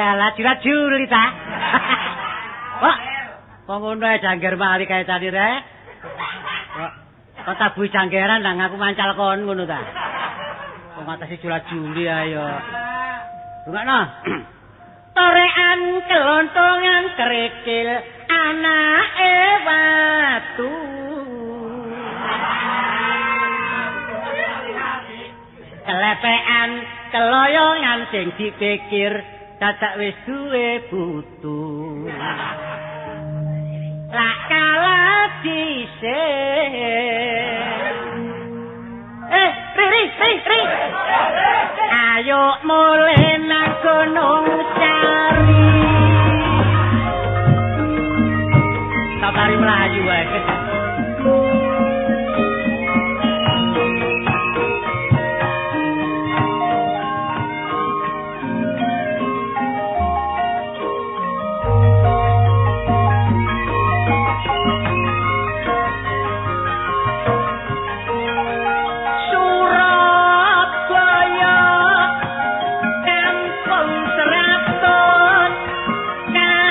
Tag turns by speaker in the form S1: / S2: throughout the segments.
S1: Walah jula-juli ta. Wah, kok ngono ae jangger mali kae tadi rek. Kok tabuhi janggeran nang aku mancal kon ngono ta. Kok ngatasi jula-juli ayo. Rungokno. Torekan kelontongan kerikil anake watu. Kelepean keloyongan sing dipikir dadak wis duwe butu. Lak kala dhisik. Ri. Ayo mulih nang gunung cari. Sabari melayu wae.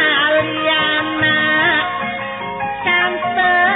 S2: Kalian kanteng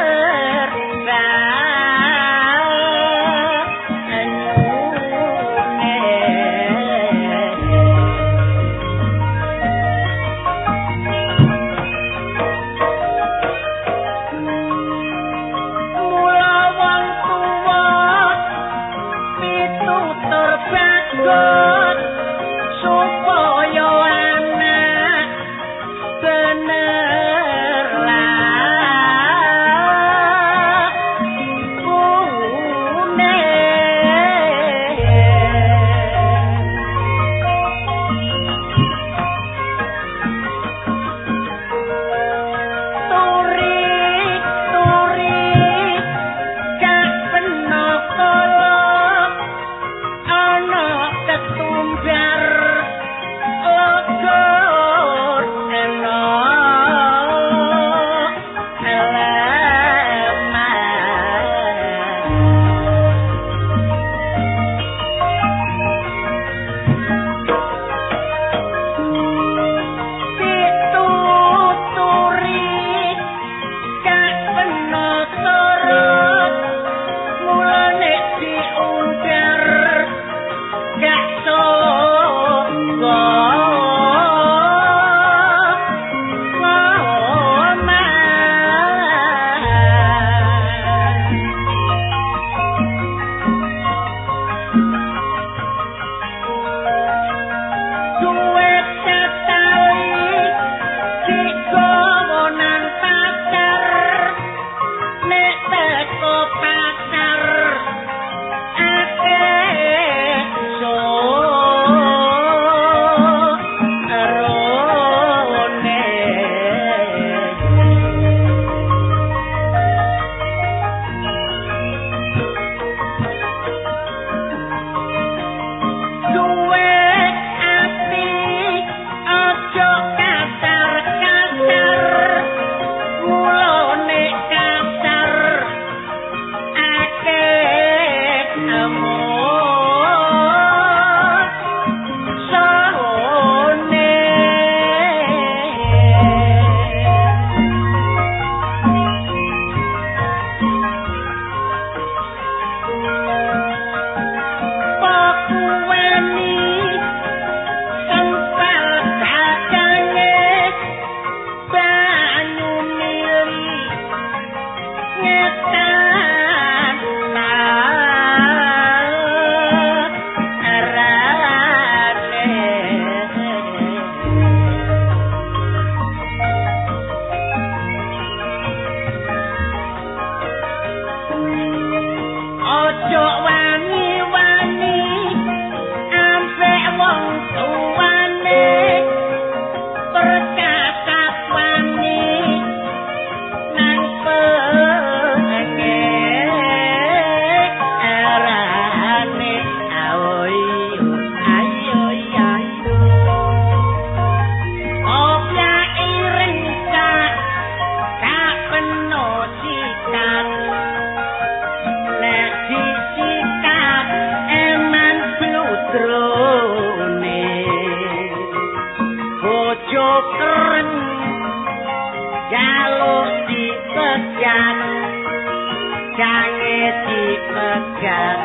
S1: jagat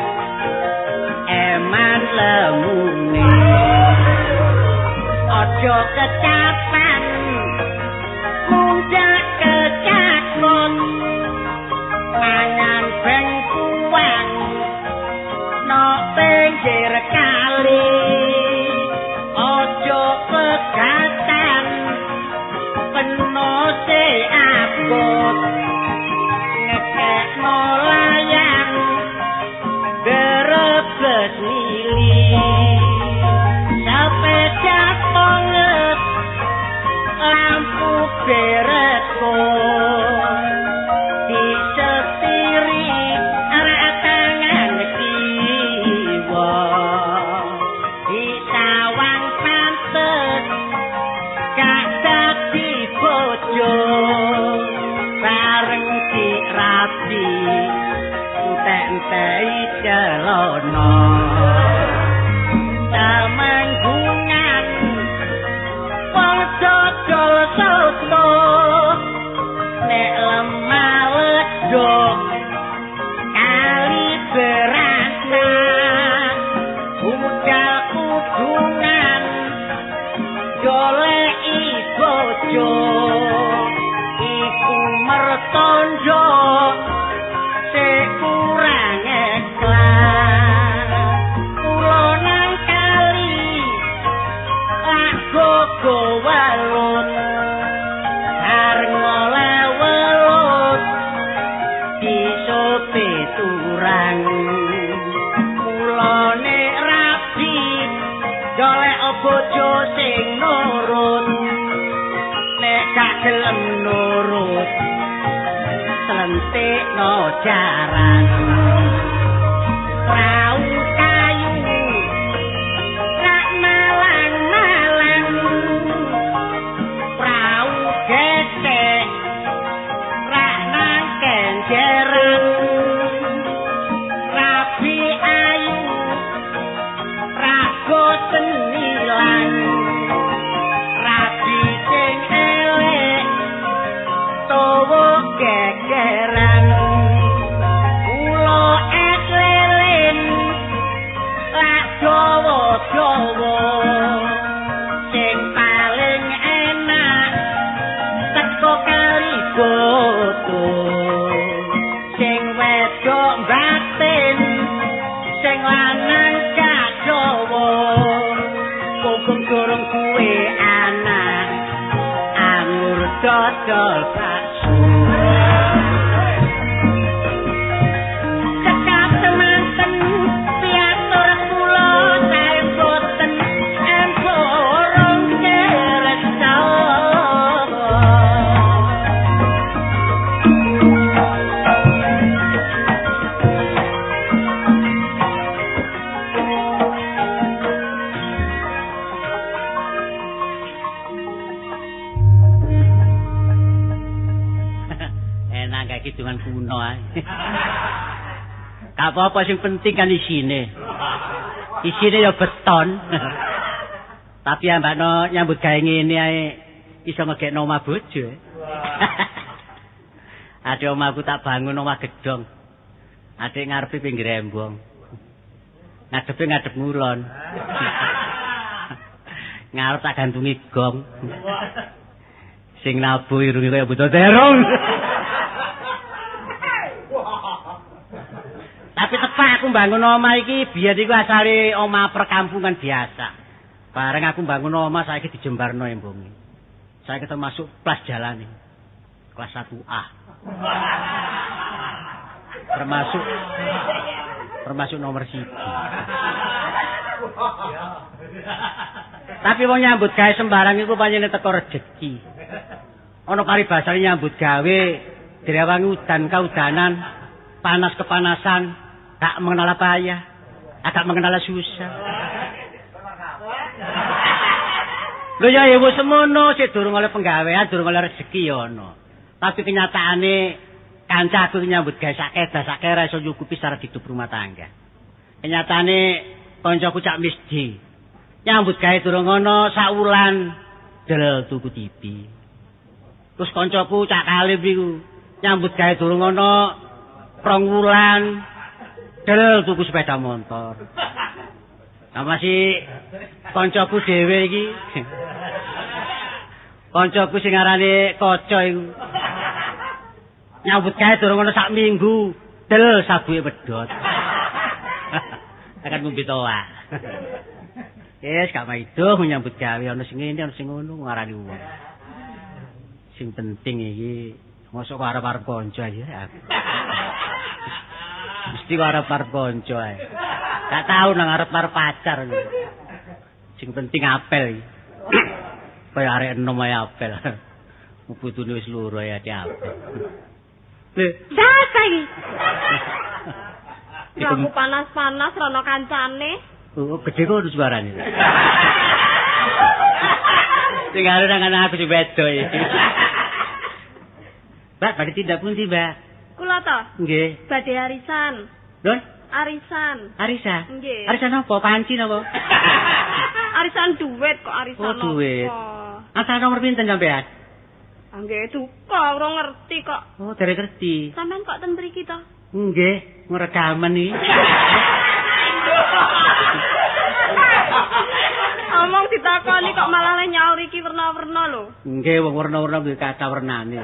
S1: eman lemune ojo kecapan muda kecakon mangan bengkuang no pinggir kali ojo pegatan penose abot ngekek layang berebes mili sepeda ponget lampu bereko disetiri arah tangan kiwa disawang pantes gak dadi bojo bareng dirapi entek-entek celono tamanggungan padha dol soto nek lemah ledok kali berasa budal kudungan goleki bojo iku mertondo kurang ikhlas kula nang kali lak gogo welut areng oleh welut disope turang kula nek rabi golek bojo sing nurut nek gak gelem nurut selentik no jaran prau kayu rak malang-malang prau gesek rak nang kenjeran rabi ayu rago senilan rabi sing elek towo gegeran ulo es lilin lak dawa-dawa sing paling enak teko kali boto sing wedok batin sing lanang gak dawa kok durung kuwe anak anggur dodol bakso cekap temanten piatur kula sae boten emporong kersa hitungan kuno ae. Gak apa-apa sing penting kan isine. Isine ya beton. Tapi ambakno nyambut gawe ngene ae iso ngegekno omah bojo. Ade omahku tak bangun omah gedhong. Adik ngarepe pinggir embong. Ngadepe ngadep ngulon. Ngarep tak gantungi gong. Sing nabuh irunge kaya buta terong. Tapi tepak aku bangun omah iki biyen iku asale omah perkampungan biasa. Bareng aku bangun omah saiki dijembarno embonge. Saiki termasuk kelas jalane. Kelas 1A. Termasuk nomor 1. Tapi wong nyambut gawe sembarang iku pancene teko rejeki. Ana paribasane nyambut gawe direwangi udan kaudanan, panas kepanasan. Tak mengenal payah, agak mengenal susah. Lho ya wis semono, sik durung oleh penggawean, durung oleh rezeki ya ono. Tapi kenyataane kancaku nyambut gawe sak kera iso nyukupi secara hidup rumah tangga. Kenyataane kancaku cak misdi. Nyambut gawe durung ono sak wulan del tuku TV. Terus kancaku cak kalih iku nyambut gawe durung ono 2 wulan Del tuku sepeda motor. Sama si koncoku dhewe iki. Koncoku sing arane Kaca iku. Nyambut gawe durung ana sak minggu, del sabuke pedhot. Akan ngombe toa. Yes, gak maido nyambut gawe ana sing ngene ana sing ngono ngarani wong. Sing penting iki mosok karo arep kanca ya. Mesti karo arep kanca ae. Gak tau nang arep pacar. Sing penting apel iki. Kaya arek enom ae apel. Putune wis loro ya apel. Lho,
S2: Saka iki. Aku panas-panas rono kancane.
S1: Oh, gede kok suarane. Sing arep nang aku sing wedo iki. Mbak, badhe tindak pundi, Mbak?
S2: Kula to?
S1: Nggih.
S2: Badhe arisan.
S1: Lho?
S2: Arisan.
S1: Arisan?
S2: Nggih.
S1: Arisan apa? Panci napa?
S2: Arisan duit kok arisan.
S1: Oh, duit. Asal nomor pinten sampean?
S2: Nggih, duka, ora ngerti kok.
S1: Oh, derek ngerti.
S2: Sampeyan kok ten mriki to?
S1: Nggih, ngrekaman iki.
S2: Omong ditakoni kok malah nyaur iki werna-werna lho.
S1: Nggih, wong werna-werna kuwi kata wernane.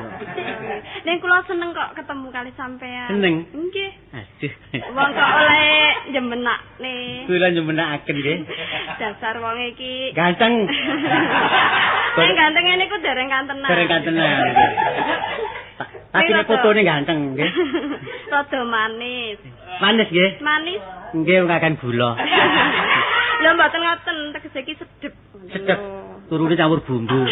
S2: Ning kula seneng kok ketemu kali sampean.
S1: Seneng?
S2: Nggih.
S1: Aduh.
S2: Wong kok oleh jemenakne.
S1: Kula njemenakaken nggih.
S2: Dasar wong iki.
S1: Ganteng.
S2: Sing ganteng ngene iku dereng kantenan.
S1: Dereng kantenan. Tapi nek fotone ganteng nggih.
S2: Rada manis.
S1: Manis nggih?
S2: Manis.
S1: Nggih, ngakan gula.
S2: Lha mboten ngoten, tegese iki sedep.
S1: Sedep. Turune campur bumbu.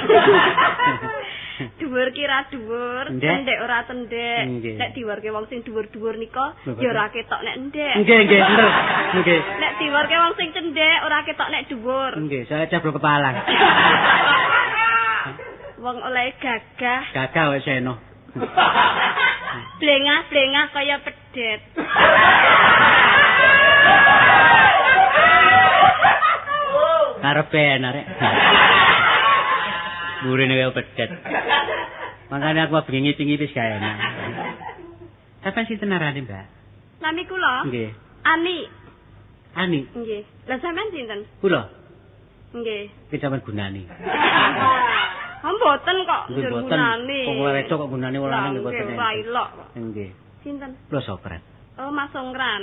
S2: Dhuwur kira dhuwur, tendhek ora tendhek. Nek diwarke wong sing dhuwur-dhuwur nika ya ora ketok nek endhek.
S1: Nggih, nggih, bener. Nggih.
S2: Nek diwarke wong sing cendhek ora ketok nek dhuwur.
S1: Nggih, saya cabul kepalang.
S2: Wong oleh gagah.
S1: Gagah wis eno.
S2: Blengah-blengah kaya pedet.
S1: Karepe arek. Burine kaya pedet. Makane aku bengi ngipi-ngipi gawe enak. Kapan sinten arane, Mbak?
S2: Nami kula?
S1: Nggih.
S2: Ani.
S1: Ani.
S2: Nggih. Lah sampean sinten?
S1: Kula.
S2: Nggih.
S1: Ki sampean gunani.
S2: Mboten kok
S1: Nggih mboten.
S2: gunane.
S1: Wong wedok kok gunane wong lanang nggih mboten.
S2: Nggih, wailok.
S1: Nggih.
S2: Sinten?
S1: Kula Sokrat.
S2: Oh, Mas Songkran.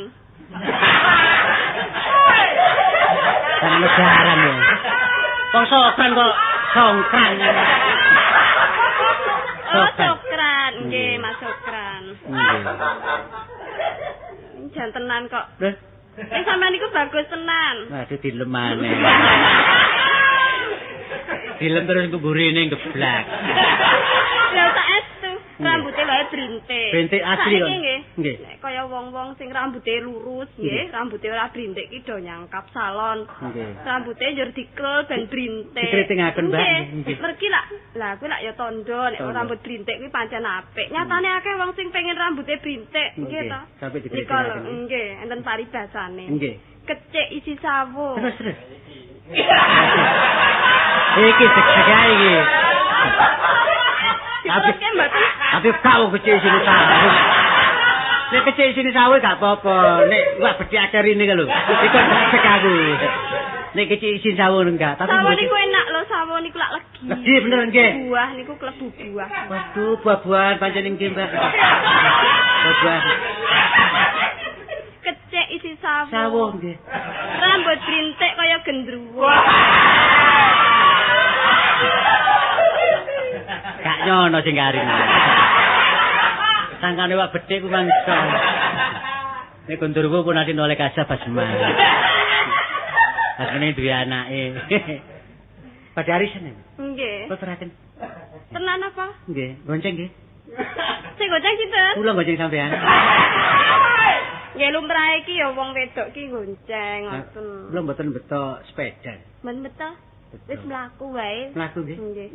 S1: Kan lebaran ya. Wong Sokran kok Songkran.
S2: Oh, Sokran. Nggih, Mas Sokran.
S1: Nggih.
S2: Jantenan kok.
S1: Lho,
S2: Sampeyan niku bagus tenan.
S1: waduh dilemane. Dilem terus kuburine geblak.
S2: Lah saestu rambuté wae brintik.
S1: Brintik asli kok.
S2: Nggih.
S1: Nggih.
S2: Nek kaya wong-wong sing rambuté lurus nggih, rambuté ora brintik ki do nyangkap salon.
S1: Nggih.
S2: Rambuté njur dikrul ben brintik.
S1: Dikritingaken, Mbak.
S2: Nggih. Mergi lah kuwi lak ya tondo nek
S1: Tondo.
S2: rambut brintik kuwi pancen apik. Nyatane akeh wong sing pengen rambutnya brintik, nggih
S1: Nggih,
S2: to.
S1: sampai
S2: Nika
S1: dikritingaken.
S2: lho, nggih, enten paribasane.
S1: Nggih.
S2: Kecik isi sawo.
S1: Terus. Iki segaya iki.
S2: Tapi mboten.
S1: Tapi kau kecil sini sawo. Nek kecil sini sawo gak apa-apa. Nek gak bedhi akhir ini lho. Iku sekaku. Nek kecil sini sawo enggak, tapi
S2: Sawo niku enak lho, sawo niku lak legi.
S1: Legi bener nggih.
S2: Buah niku klebu buah.
S1: Waduh, buah-buahan pancen ing Mbak. Buah.
S2: Kecik isi sawo.
S1: Sawo nggih.
S2: Rambut brintik kaya gendruwo.
S1: Gak nyono sing garing. Sangkane wak bedhe ku mangsa. Nek Gondorwo pun ati oleh kasah basman. Asmane duwe anake. Pada arisan.
S2: Nggih.
S1: Kok teraken.
S2: Tenan apa?
S1: Nggih, gonceng nggih.
S2: Sing goceng sinten?
S1: Kula gonceng sampean.
S2: Nggih lumrah iki ya wong wedok ki gonceng ngoten.
S1: Kula mboten beto sepeda.
S2: Men beto. Wis mlaku wae.
S1: Mlaku nggih.
S2: Nggih.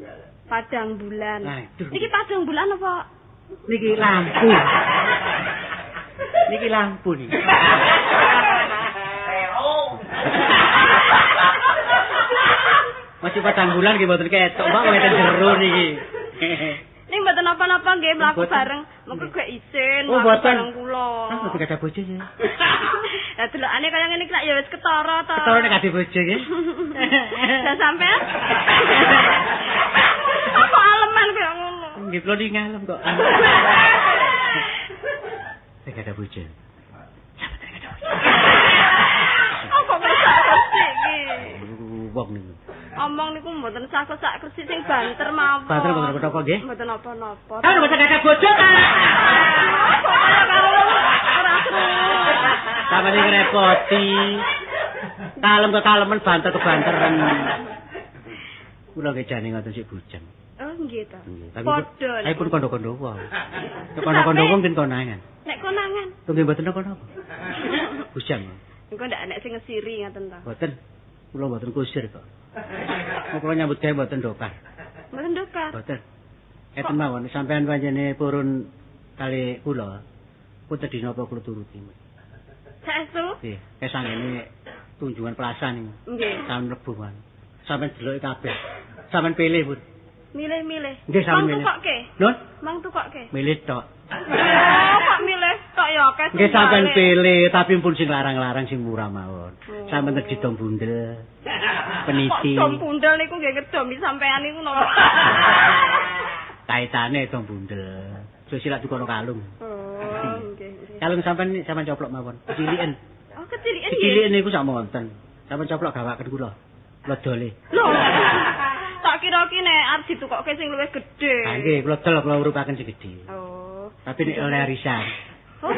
S2: Padang bulan.
S1: Aduh.
S2: Niki padang bulan apa?
S1: Niki lampu. Niki lampu nih. Masih patang bulan nggih mboten ketok, Mbak, wonten jero niki.
S2: Ning mboten napa-napa nggih mlaku bareng. Mengko gak isin
S1: Oh,
S2: mlaku
S1: mboten.
S2: bareng kula.
S1: Mboten kada bojo ya.
S2: Lah delokane kaya ngene iki lak ya wis ketara to.
S1: Ketara nek kada bojo nggih.
S2: Lah sampean? Apa aleman kaya ngono?
S1: Nggih kula ning ngalem kok. Nek kada bojo.
S2: Apa kersa-kersi iki?
S1: Wong niku.
S2: Omong niku mboten sak kersi sing banter mawon.
S1: Banter mboten apa nggih?
S2: Mboten napa-napa.
S1: Kan mboten kada bojo ta.
S2: Kaya karo ora seru.
S1: Sampeyan iki repoti. Kalem kekalemen banter kebanteran. Kula nggih jane ngoten sik bujang.
S2: Oh nggih to.
S1: Tapi
S2: Padha.
S1: ae pun kondo-kondo wae. Nek kondo-kondo wong kin konangan.
S2: Nek konangan.
S1: Nggih mboten napa-napa. Bujang.
S2: Engko ndak enek sing ngesiri ngaten to.
S1: Mboten. Kula mboten kusir kok. Kula nyambut gawe mboten dokar.
S2: Mboten dokar.
S1: Mboten. Eten mawon sampean pancene purun kali kula. Punten dina apa kula turuti.
S2: Saestu?
S1: Nggih, kesangene tunjungan pelasan niku.
S2: Nggih.
S1: Tahun Rebo man. Sampeyan deloki kabeh. Sampeyan pilih, Pun.
S2: Milih-milih.
S1: Nggih, sampeyan
S2: Mang
S1: milih.
S2: tukokke.
S1: Nun,
S2: Mang tukokke.
S1: milih tok.
S2: Oh, kok milih tok ya akeh.
S1: Nggih sampeyan pilih, tapi pun sing larang-larang sing murah mawon. Sampeyan tegi dom bundel. Peniti.
S2: Kok dom bundel niku nggih ngedomi sampean niku napa?
S1: Kaitane dom bundel. Terus silak dukono kalung.
S2: Oh, nggih.
S1: Kalung sampeyan coplok mawon. Ciliken.
S2: Oh, keciliken nggih.
S1: Ciliken niku sak monten. Sampeyan coplok gawaken kula. Kula dole.
S2: Lho. Tak kira ki nek arep ditukokke sing luwih gedhe.
S1: Ha nggih, kula dol kula urupaken sing gedhe.
S2: Oh.
S1: Tapi nek oleh arisan.
S2: Oh.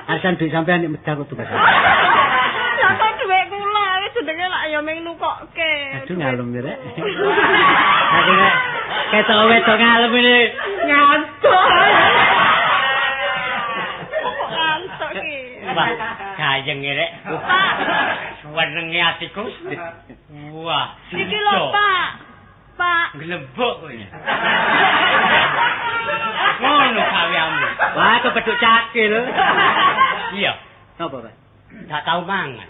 S1: Arisan duit sampeyan nek medal kok tugas.
S2: Lah kok dhuwit kula wis jenenge lak ya ming nukokke.
S1: Aduh ngalem ya rek. Aku nek ketok wedok ngalem ini ngantuk.
S2: Kok ngantuk ki.
S3: Wah, gayeng rek.
S2: Pak,
S3: Wenenge atiku. Wah,
S2: iki lho, Pak. Pak.
S3: Glebok kowe. Ngono kawiamu.
S1: Wah, kepedhuk cakil.
S3: Iya,
S1: Napa, Pak?
S3: gak tau mangan.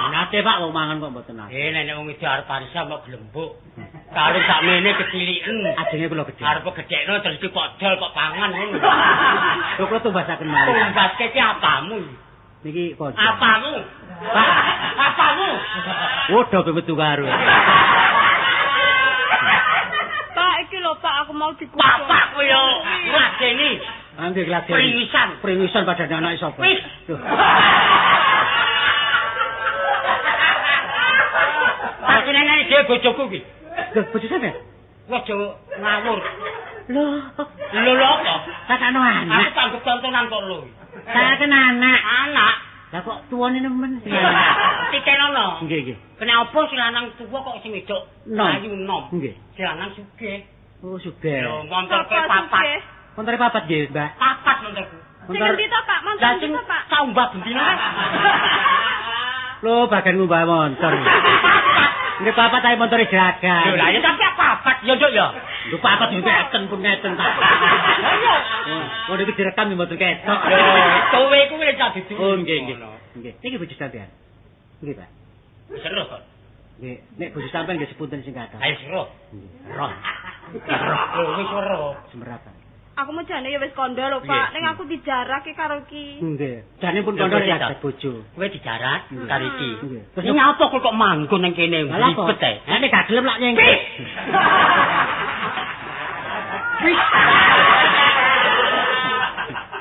S1: Nate Pak wong mangan kok mboten nate.
S3: Nenek wong iki arep arisan kok glembuk. Kalau sakmene keciliken.
S1: Ajenge kula gedhe.
S3: Arep gedhekno terus iki kok dol kok pangan ngono.
S1: Lho kula tumbasaken malih.
S3: Tumbaske iki apamu?
S1: Niki kanca.
S3: Apamu?
S1: Pak,
S3: Apamu?
S1: wodo metu karo.
S2: Pak iki lho Pak aku mau dikutuk.
S3: Bapak kowe yo ngladeni.
S1: Angge glageni.
S3: Pringisan.
S1: Pringisan pada anak sapa?
S3: Wis.
S1: Loh.
S3: Aku nenek dhewe bojoku iki.
S1: Lho, bojo sampean?
S3: Aja ngawur.
S1: Lho,
S3: Lho apa?
S1: sakno
S3: Aku
S1: anak.
S3: tanggep tontonan kok lho.
S1: Sakno anak.
S3: Anak.
S1: Lah kok tuwane nemen.
S3: Titenono.
S1: Nggih, nggih.
S3: Kenapa si lanang tuwa kok sing wedok
S1: Nom.
S3: ayu nom?
S1: Nggih.
S3: Si lanang sugih.
S1: Oh, sugih.
S3: Lho, montorke
S2: Sapa
S3: papat.
S2: sugih?
S1: Montore papat nggih, Mbak.
S3: Papat montorku.
S2: Sing endi to Pak?
S3: Lah
S2: Mantan
S3: sing
S2: to Pak?
S3: saumbah bendina kan.
S1: Lho, bagian ngumbah motor. Nggih papat ae montore jaga.
S3: Lho lah ya tapi papat ya nduk ya.
S1: Lho papat yo ngeten pun ngeten Pak. Oh, niku direkam yo mboten ketok.
S3: Lho, kowe kuwi cah dudu.
S1: Oh, nggih, nggih. Nggih. Niki bojo sampean. Nggih, Pak.
S3: Seru kok.
S1: Nggih, nek bojo sampean nggih sepunten sing kathah.
S3: Ayo seru.
S1: Nggih. Roh.
S3: Lho wis seru.
S1: Semeratan.
S2: Aku mejane ya wis kandha lho Pak. Ning aku dijarak ki karo ki.
S1: Nggih. Jane pun
S3: Lho,
S1: kondo
S3: bojo
S1: ya
S3: ta?
S1: dadi bojo.
S3: Kowe dijarat karo iki.
S1: Nggih.
S3: Terus nyapa kok manggon ning kene
S1: Lah apa?
S3: ribet ae.
S1: Nek gak gelem lak nyengkek.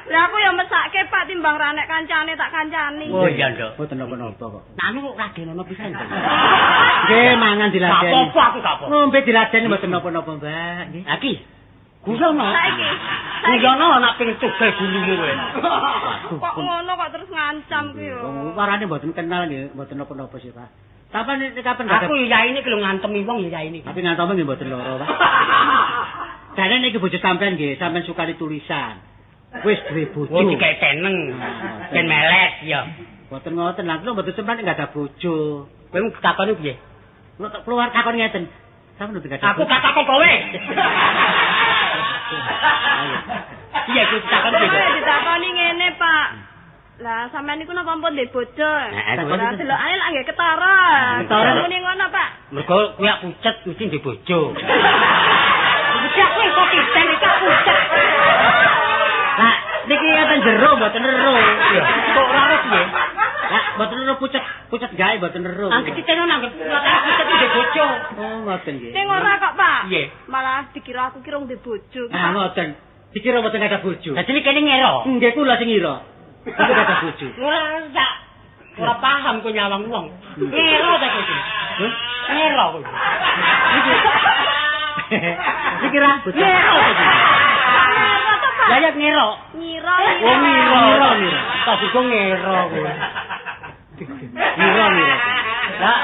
S2: Lah aku ya mesake Pak timbang ra nek kancane tak kancani.
S3: Oh iya nduk.
S1: Mboten napa-napa kok.
S3: Nanu radenono pisan.
S1: Nggih, mangan
S3: Gak
S1: diladeni.
S3: apa-apa aku gak apa.
S1: Ngombe diladeni mboten napa-napa, Mbak. Nggih.
S3: Aki. Guyono.
S2: Saiki.
S3: Guyono anak ping tugel gulune kowe.
S2: Kok ngono kok terus ngancam ki yo.
S1: Wong warane mboten kenal nggih, mboten napa-napa sih, Pak. Kapan nek kapan gak
S3: Aku ya ini kalau ngantemi wong ya ini.
S1: tapi ngantome nggih mboten loro, Pak. Jane niki bojo sampean nggih, sampean sukani tulisan. Wis duwe bojo.
S3: Oh dikae teneng. Ben melet ya.
S1: Mboten ngoten, lha kula mboten sempat enggak ada bojo.
S3: Kowe takoni piye?
S1: Kula keluar takon ngeten. Sampeyan mboten ada.
S3: Aku gak takon kowe. Iya, aku takon piye?
S2: Ditakoni ngene, Pak. Lah sampean niku napa ampun ndek bojo?
S3: aku-
S2: Lah delokane lak nggih ketara.
S1: Ketara.
S2: Muni ngono, Pak.
S3: Mergo kuwi pucet mesti ndek bojo.
S1: Iku
S3: pucak wis kok titen iki pucak.
S1: Lah niki enten jero mboten ero.
S3: Kok ora ora piye?
S1: Lah mboten ero pucet gawe mboten ero.
S3: Angger titen nang pucet iki bojo.
S1: Oh ngoten nggih.
S2: Ning ora kok, Pak.
S3: Piye?
S2: Malah dikira aku kira ndek bojo.
S1: Ah ngoten. Dikira mboten ada bojo.
S3: Dadi iki kene ngero.
S1: Nggih kula sing ngira. Iku ada bojo.
S3: Ora paham kok nyawang wong. Ngero ta kowe. Ngero kowe.
S1: Dikira bojo.
S3: Ngero ta. Lah ya ngero.
S2: Nyira.
S3: Oh ngero. Tak kok ngero kowe.
S1: Ngira. Lah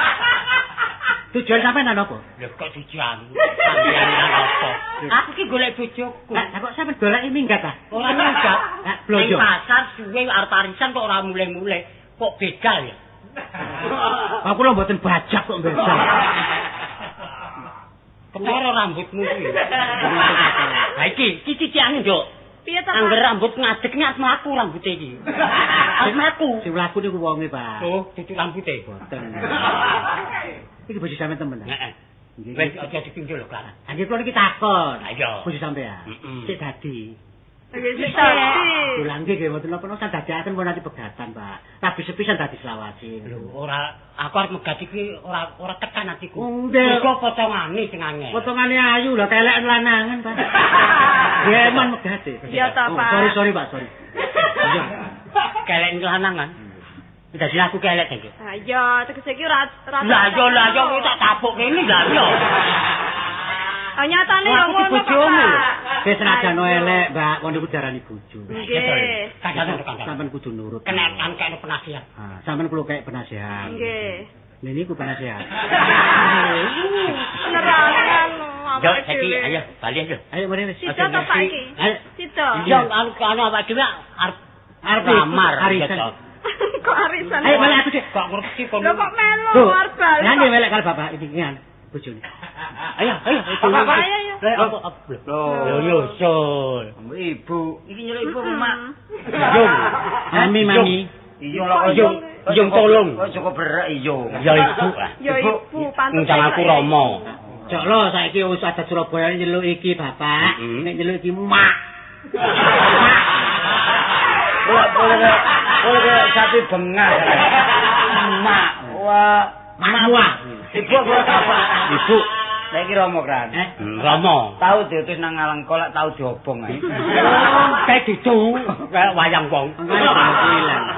S1: tujuan sampean apa?
S3: Lha kok tujuan? Sampeyan apa? Aku ki golek bojoku.
S1: Lah kok sampean golek minggat ta?
S3: Ora minggat.
S1: Lah
S3: Ning
S1: blojo.
S3: pasar suwe arep arisan kok ora mulai-mulai. Kok begal ya?
S1: Aku lho mboten bajak kok begal.
S3: Ketara rambutmu kuwi. Ha iki cicikane, Nduk.
S2: Piye ta,
S3: Angger
S2: Pak?
S3: rambut ngadeg nek mlaku rambute iki. Arep mlaku.
S1: Sing mlaku niku wonge, Pak.
S3: Oh, tutuk rambute.
S1: Boten. Iki bojo sampean temen.
S3: Heeh.
S1: Nggih.
S3: Wis aja dipinjul lho, Kak.
S1: Nggih kula niki takon.
S3: Ha iya.
S1: Bojo sampean.
S3: Heeh.
S1: Sik dadi.
S2: Nggih, dadi.
S1: Kula nggih nggih mboten napa-napa sadadiaken pun nanti pegatan, Pak. Tapi sepisan dadi selawase.
S3: Lho, ora aku arep megat iki ora tekan atiku.
S1: Nggih.
S3: Kok potongane sing angel.
S1: Potongane ayu lho kelek lanangan, Pak. Nggih men megate.
S2: Iya ta, Pak.
S1: Sorry, Pak, sorry. Iya.
S3: Kelek lanangan. Dadi aku kelek iki.
S2: Ha iya, tegese iki ora
S3: Lah yo kowe tak tapuk kene lah yo.
S2: Ah nyatane yo
S3: Aku
S2: ngono,
S3: bojomu.
S2: Pak.
S1: Wis senajan elek, Mbak, wong niku darani bojo.
S2: Nggih.
S3: Kadang
S1: Sampeyan kudu nurut.
S3: Kenekan kene penasihat.
S1: Ah, sampeyan kudu kayak penasihat.
S2: Nggih.
S1: Lha niku penasihat.
S2: Nerangan.
S3: Yo saiki ayo bali ayo.
S1: Ayo mari wis.
S2: Sida ta Pak iki?
S1: Ayo.
S2: Sida.
S3: Yo anu awak dhewe arep lamar
S1: arisan.
S2: Kok arisan?
S1: Ayo balik aku sih.
S3: Kok ngerti kon.
S2: Lho kok melu arep bali.
S1: Lah nggih melek karo bapak iki kan bojone. Ayo.
S2: Bapak ayo.
S3: Apa? Yo Sul.
S4: Ibu, iki nyeluk ibu mak.
S3: Yo.
S1: Mami.
S4: Iya lah
S3: Yo tolong.
S4: Kok cukup berak iya.
S3: Ya ibu ah.
S2: Ya ibu pantes.
S3: Njang aku Rama.
S1: Cok lo saiki wis ada Surabaya nyeluk iki bapak, nek nyeluk iki mak.
S4: Boleh sapi bengah. Mak, wah,
S1: Mak.
S4: ibu apa?
S3: Ibu
S4: Saiki Romo kan.
S3: Rama.
S4: Tahu diutus nang ngalang kolak tahu diobong ae.
S3: Kayak gitu. Kayak wayang wong.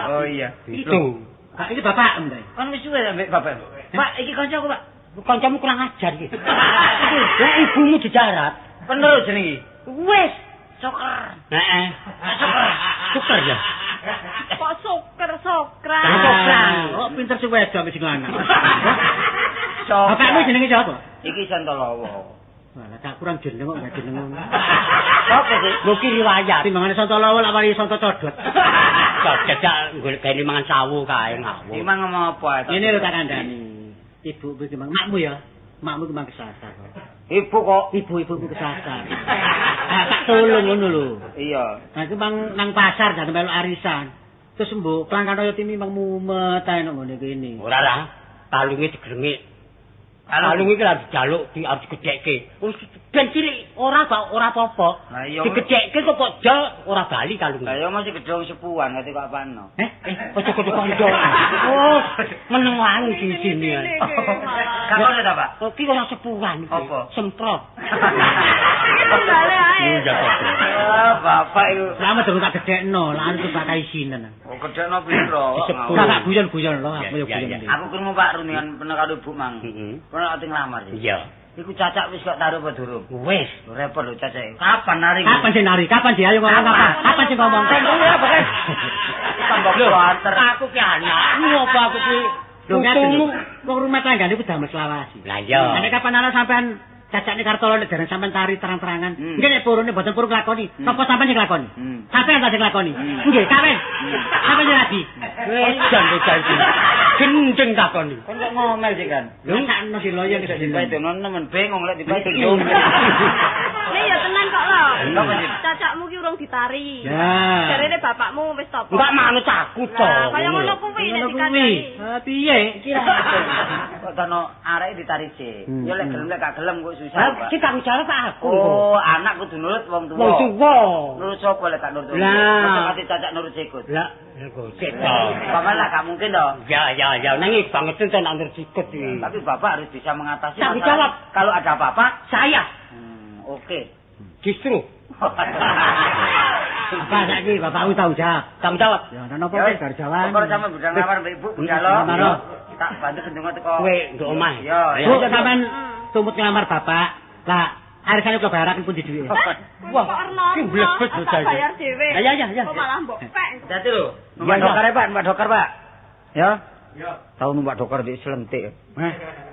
S4: Oh iya.
S3: Itu.
S1: Pak iki bapak ndek.
S4: Kan wis suwe ambek bapak. Pak, iki kancaku, Pak.
S3: Kancamu kurang ajar iki. Lah ibumu dijarat.
S4: Bener jenenge.
S3: Wis. Soker. Heeh. Soker ya.
S2: Kok sokran.
S1: Oh, pinter sing wedok sing lanang.
S4: Sok.
S1: Bapakmu jenenge sapa?
S4: Iki Santolowo.
S1: Walah, gak kurang jeneng kok gak jeneng ngono.
S4: Apa sih?
S3: Mugi riwayat.
S1: Timbangane Santolowo lak wali Santo Codot.
S3: Kok jajak golek gawe mangan sawu kae ngawur.
S4: Iki mang ngomong apa?
S1: Ini lho tak kandhani. Ibu iki mang makmu ya. Makmu ki mang kesasar kok.
S4: Ibu kok.
S1: Ibu-ibuku kesasar. Ah, tak tolong ngono lho.
S4: Iya.
S1: Nah, iki mang nang pasar jan melu arisan. Terus mbok klangkan kaya timi mang mumet ae nang ngene kene.
S3: Ora lah. Kalunge digrengik. Kalung iki lagi jaluk harus digedhekke. Wis ben cilik ora apa-apa.
S4: Lah iya.
S3: Digedhekke kok jal ora bali kalung.
S4: Lah ya masih gedhong sepuhan ngerti kok apano.
S3: Ojo kanca. Oh, meneng wangi di sini.
S4: Kapan ada, Pak?
S3: Oh, ki ora sepuhan iki.
S4: Apa?
S3: Semprot.
S2: Bale ae.
S3: Iya, Pak.
S4: Ah, bapak itu.
S1: Selamat dong tak gedhekno, lan itu bakal isinen.
S4: Oh, gedhekno piro?
S3: Disebut.
S1: Kakak guyon-guyon lho, aku yo
S3: Ya, ya,
S1: guyon.
S3: ya.
S4: Aku krungu Pak rundingan pernah karo Ibu Mang.
S3: Heeh.
S4: Kono ati nglamar.
S3: Iya.
S4: Iku cacak wis kok taruh apa durung?
S3: Wis.
S4: Lho repot lho cacake. Kapan nari?
S1: Kapan sih nari? Kapan sih ayo ngomong kapan? Kapan sih ngomong?
S4: apa kan? Tambah kuater.
S3: Aku ki anak. Ngopo aku ki
S1: Lho ngene. Wong rumah tangga niku damel selawasi.
S3: Lah iya.
S1: Nek kapan ana sampean cacakne Kartolo nek dereng sampean tari terang-terangan. Nggih nek purune mboten purun nglakoni. Napa sampean sing nglakoni? Sampean ta sing nglakoni? Nggih, sampean. Sampean sing lagi.
S3: Wis jan iki. Gendeng takoni.
S4: Kon kok ngomel sih kan?
S1: Lho sakno si loyo iki
S4: Dipae dono nemen bingung lek dipae
S1: Iya.
S4: dono.
S2: Ini ya tenan kok lho.
S4: Napa sih?
S2: Cacakmu ki urung ditari.
S1: Ya.
S2: Jarene bapakmu wis topo.
S3: Enggak manut aku to.
S2: Kaya ngono kuwi nek dikandani.
S1: Piye?
S4: Kok ono arek ditari sik. Ya lek gelem lek gak gelem kok susah.
S3: Lah iki tanggung jawab aku.
S4: Oh, anak kudu nurut wong tuwa.
S3: Wong tuwa.
S4: Nurut sapa lek gak nurut?
S1: Lah.
S4: Mesti cacak nurut sikut.
S1: Lah,
S3: Gocek to.
S4: Paman lah gak mungkin toh.
S3: Ya, nangis banget itu nanti sikut iki.
S4: Tapi bapak harus bisa mengatasi
S3: Tanggung
S4: masalah.
S3: jawab.
S4: Kalau ada apa-apa,
S3: Saya
S4: oke.
S3: justru
S1: apa saiki bapakmu tanggung jawab.
S3: tanggung jawab.
S1: Ya, ana napa wis gar jawan.
S4: Pokoknya sama budang lawar mbak ibu, budalo.
S1: Maro.
S4: Tak bantu kendungo teko.
S3: Kowe nduk omah.
S4: Iya.
S1: Bu, sampean tumput ngelamar bapak. Lah, arisane kula bayaraken pundi dhuwit.
S3: Wah,
S2: sing
S3: blebet
S2: tak bayar dhewe.
S3: Ya.
S2: Kok malah mbok pek.
S4: Hati lho.
S3: Numpak dokar
S4: Pak, numpak dokar, Pak. Ya. Ya. Tahu numpak dokar di selentik.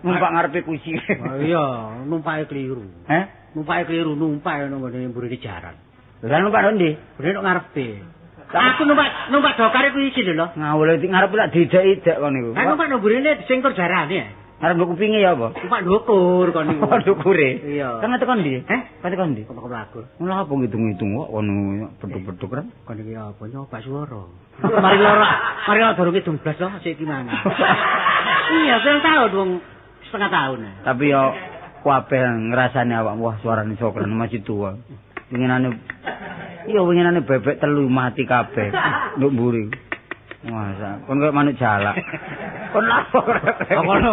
S4: Numpak ngarepe kursi.
S1: Oh iya, numpake keliru. Numpake keliru, numpak nang ngene mburine jaran.
S4: Lah numpak ndi?
S1: Mburine nek ngarepe. Aku numpak dokar iku isi lho.
S4: Ngawul ngarep lak didak-idak kon niku.
S1: Kan numpak nang mburine disengkur jarane.
S4: Ngarep nduk kupinge ya apa?
S1: Numpak ndukur kon niku.
S4: Ndukure.
S1: Iya.
S4: Kan tekan ndi? Kan tekan ndi?
S1: Kok lagu.
S4: Lah apa ngitung-ngitung kok kono beduk-beduk kan?
S1: Kon iki apa nyoba swara. Mari loro durung kidung blas to sik iki mana. Iya, ben tahun wong setengah tahun.
S4: Tapi yo kabeh ngrasani awak wah suarane sokren masih tua. Winginane winginane bebek telu mati kabeh nduk mburi. Masa kon kok manuk jalak. Kon lapor.
S1: Kono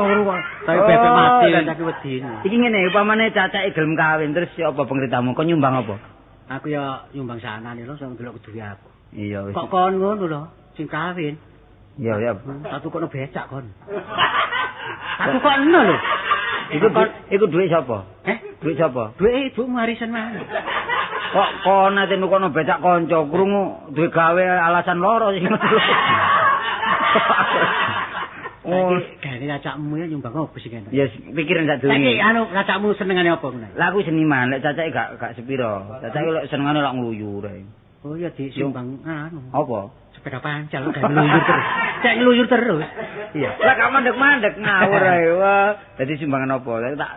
S1: tapi bebek mati tapi wedi.
S4: Iki ngene upamane cacake gelem kawin terus apa pengritamu kon nyumbang apa?
S1: Aku ya nyumbang sanane lho sing delok duwe aku.
S4: Iya wis.
S1: Kok kon ngono lho sing kawin.
S4: Iya ya.
S1: Satu kono becak kon. Aku kok eno lho.
S4: Iku duit sapa? Duit sapa?
S1: Duit ibu warisan mah.
S4: Kok kon ate nukono becak kanca krungu duwe gawe alasan loro sing
S1: Oh, gane cacakmu ya nyumbang opo sing kene?
S4: Ya pikiran sak durunge.
S1: Saiki anu cacakmu senengane opo ngono?
S4: Lah aku seniman, lek cacake gak sepiro. Cacake lek senengane lak ngluyur ae.
S1: Oh iya disumbang anu.
S4: Apa?
S1: Sepeda pancal gak ngluyur terus. Cek ngluyur terus.
S4: Iya. Lah gak mandek-mandek ngawur ae. Wah, dadi sumbangan apa?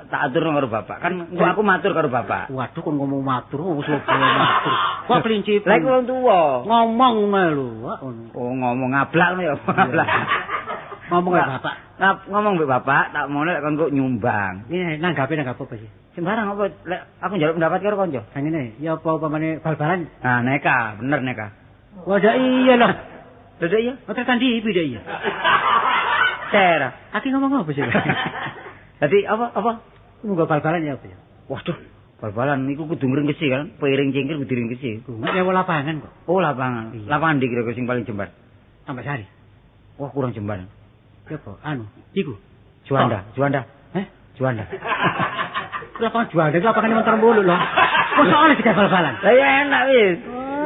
S4: Tak aturno karo bapak. Kan aku matur karo bapak.
S1: Waduh kon ngomong matur, wis matur. Kok kelinci.
S4: Lah iku wong tuwa.
S1: Ngomong ngono lho, ngono.
S4: Oh, ngomong ngablak ya, ngablak.
S1: Ngomong karo bapak.
S4: Ngomong mbek bapak, tak mono lek kon kok nyumbang.
S1: Ini nanggape apa sih?
S4: Sembarang apa lek aku njaluk pendapat karo kanca.
S1: Kan ngene, ya apa upamane bal-balan?
S4: Ah, neka, bener neka.
S1: Wadah iya loh.
S4: Dadak iya.
S1: Otak kandi ibu dah iya.
S4: Cera.
S1: Aki ngomong apa sih?
S4: Dadi apa?
S1: Munggah bal-balan ya apa ya?
S4: Waduh, bal-balan niku kudu ngringkesi kan, piring cingkir kudu ngringkesi.
S1: Nek nyewa lapangan kok.
S4: Oh, lapangan. Lapangan ndi kira-kira sing paling jembar?
S1: Tambah sari.
S4: Wah, kurang jembar.
S1: Apa? Anu, iku.
S4: Juanda.
S1: Juanda.
S4: Lapangan
S1: lapangan motor mulu loh. Kok soalnya tiga bal-balan?
S4: Lah ya enak wis.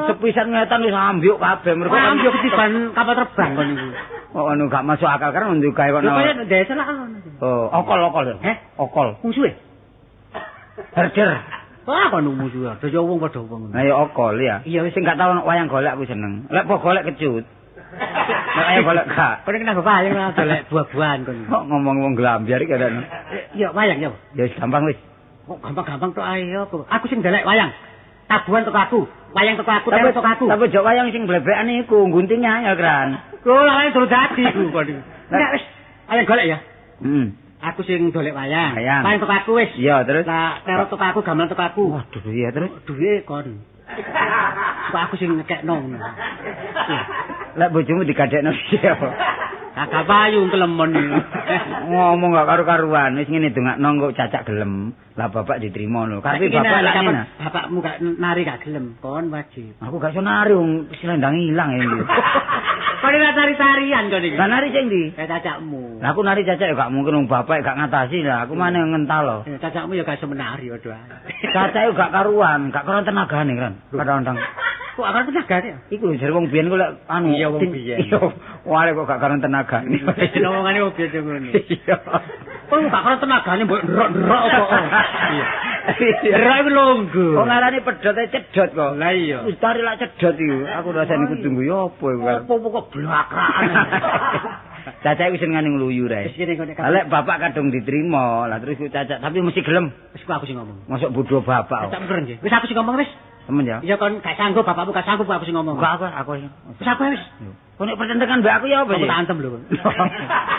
S4: Sepisan ngetan wis ambyuk kabeh mergo
S1: ambyuk ketiban kapal terbang kon niku.
S4: Oh, anu gak masuk akal kan nduwe gawe kok.
S1: Lha kaya desa lah.
S4: Oh, okol. Okol.
S1: Musuhe.
S4: Herder.
S1: Wah, kon musuhe. Dadi wong padha wong.
S4: Nah, ya okol ya.
S1: Iya wis
S4: sing gak tau wayang golek aku seneng. Lek po golek kecut. Nek wayang golek gak.
S1: Kon kena wayang golek buah-buahan kon.
S4: Kok ngomong wong glambyar iki kadang.
S1: Ya wayang ya.
S4: Ya gampang wis.
S1: Kok gampang-gampang tok ae apa? Aku sing ndelek wayang. Tabuhan teko aku. Wayang teko aku, terus teko aku.
S4: Tapi jok wayang sing blebekan iku guntingnya ya, Kran.
S1: Lho, lha durung dadi iku kon. Nek wis wayang golek ya. Aku sing golek wayang. Wayang teko aku wis.
S4: Iya, terus.
S1: Lah, terus teko aku, gamelan teko aku.
S4: Waduh, iya terus.
S1: Duwe kon. Kok aku sing ngekekno ngono.
S4: Lah bojomu digadekno piye?
S1: Kakak payu kelemon iki.
S4: Ngomong gak karu-karuan, wis ngene dongakno kok cacak gelem. Lah bapak diterima lho. Tapi bapak lak ngene.
S1: Bapakmu gak nari gak gelem, kon wajib.
S4: Aku gak iso nari wong selendang ilang ya iki.
S1: Kon ora tari-tarian kon iki.
S4: Lah nari sing ndi?
S1: Cacakmu.
S4: Lah aku nari cacak gak mungkin wong bapak gak ngatasi lah. Aku mana ngental lho.
S1: Cacakmu ya gak iso menari waduh.
S4: Cacak gak karuan, gak karo tenagane kan. Kadang-kadang.
S1: Kok akan tenagane?
S4: Iku jare wong biyen kok lek anu.
S1: Iya wong biyen.
S4: Wale kok gak karo tenagane.
S1: Ngomongane wong biyen ngono. Iya. Kok gak karo tenagane mbok ndrok-ndrok kok. Iya. Ndrok iku longgo.
S4: Kok ngarani pedhot e cedhot kok.
S1: Lah iya.
S4: Wis tari lak cedhot iku. Aku rasane kudu nggo yo apa iku.
S1: Apa kok blakrakan.
S4: Cacak wis senengane ngluyu ra. Lek bapak kadung diterima, lah terus Cacak tapi mesti gelem.
S1: Wis aku sing ngomong.
S4: Masuk bodho bapak.
S1: Cacak bener nggih. Wis aku sing ngomong wis.
S4: Temen ya.
S1: Iya kon gak sanggup bapakmu gak sanggup aku sing ngomong.
S4: Aku.
S1: Wis aku wis.
S4: Kok nek pertentangan mbak aku ya apa sih?
S1: Aku tantem lho.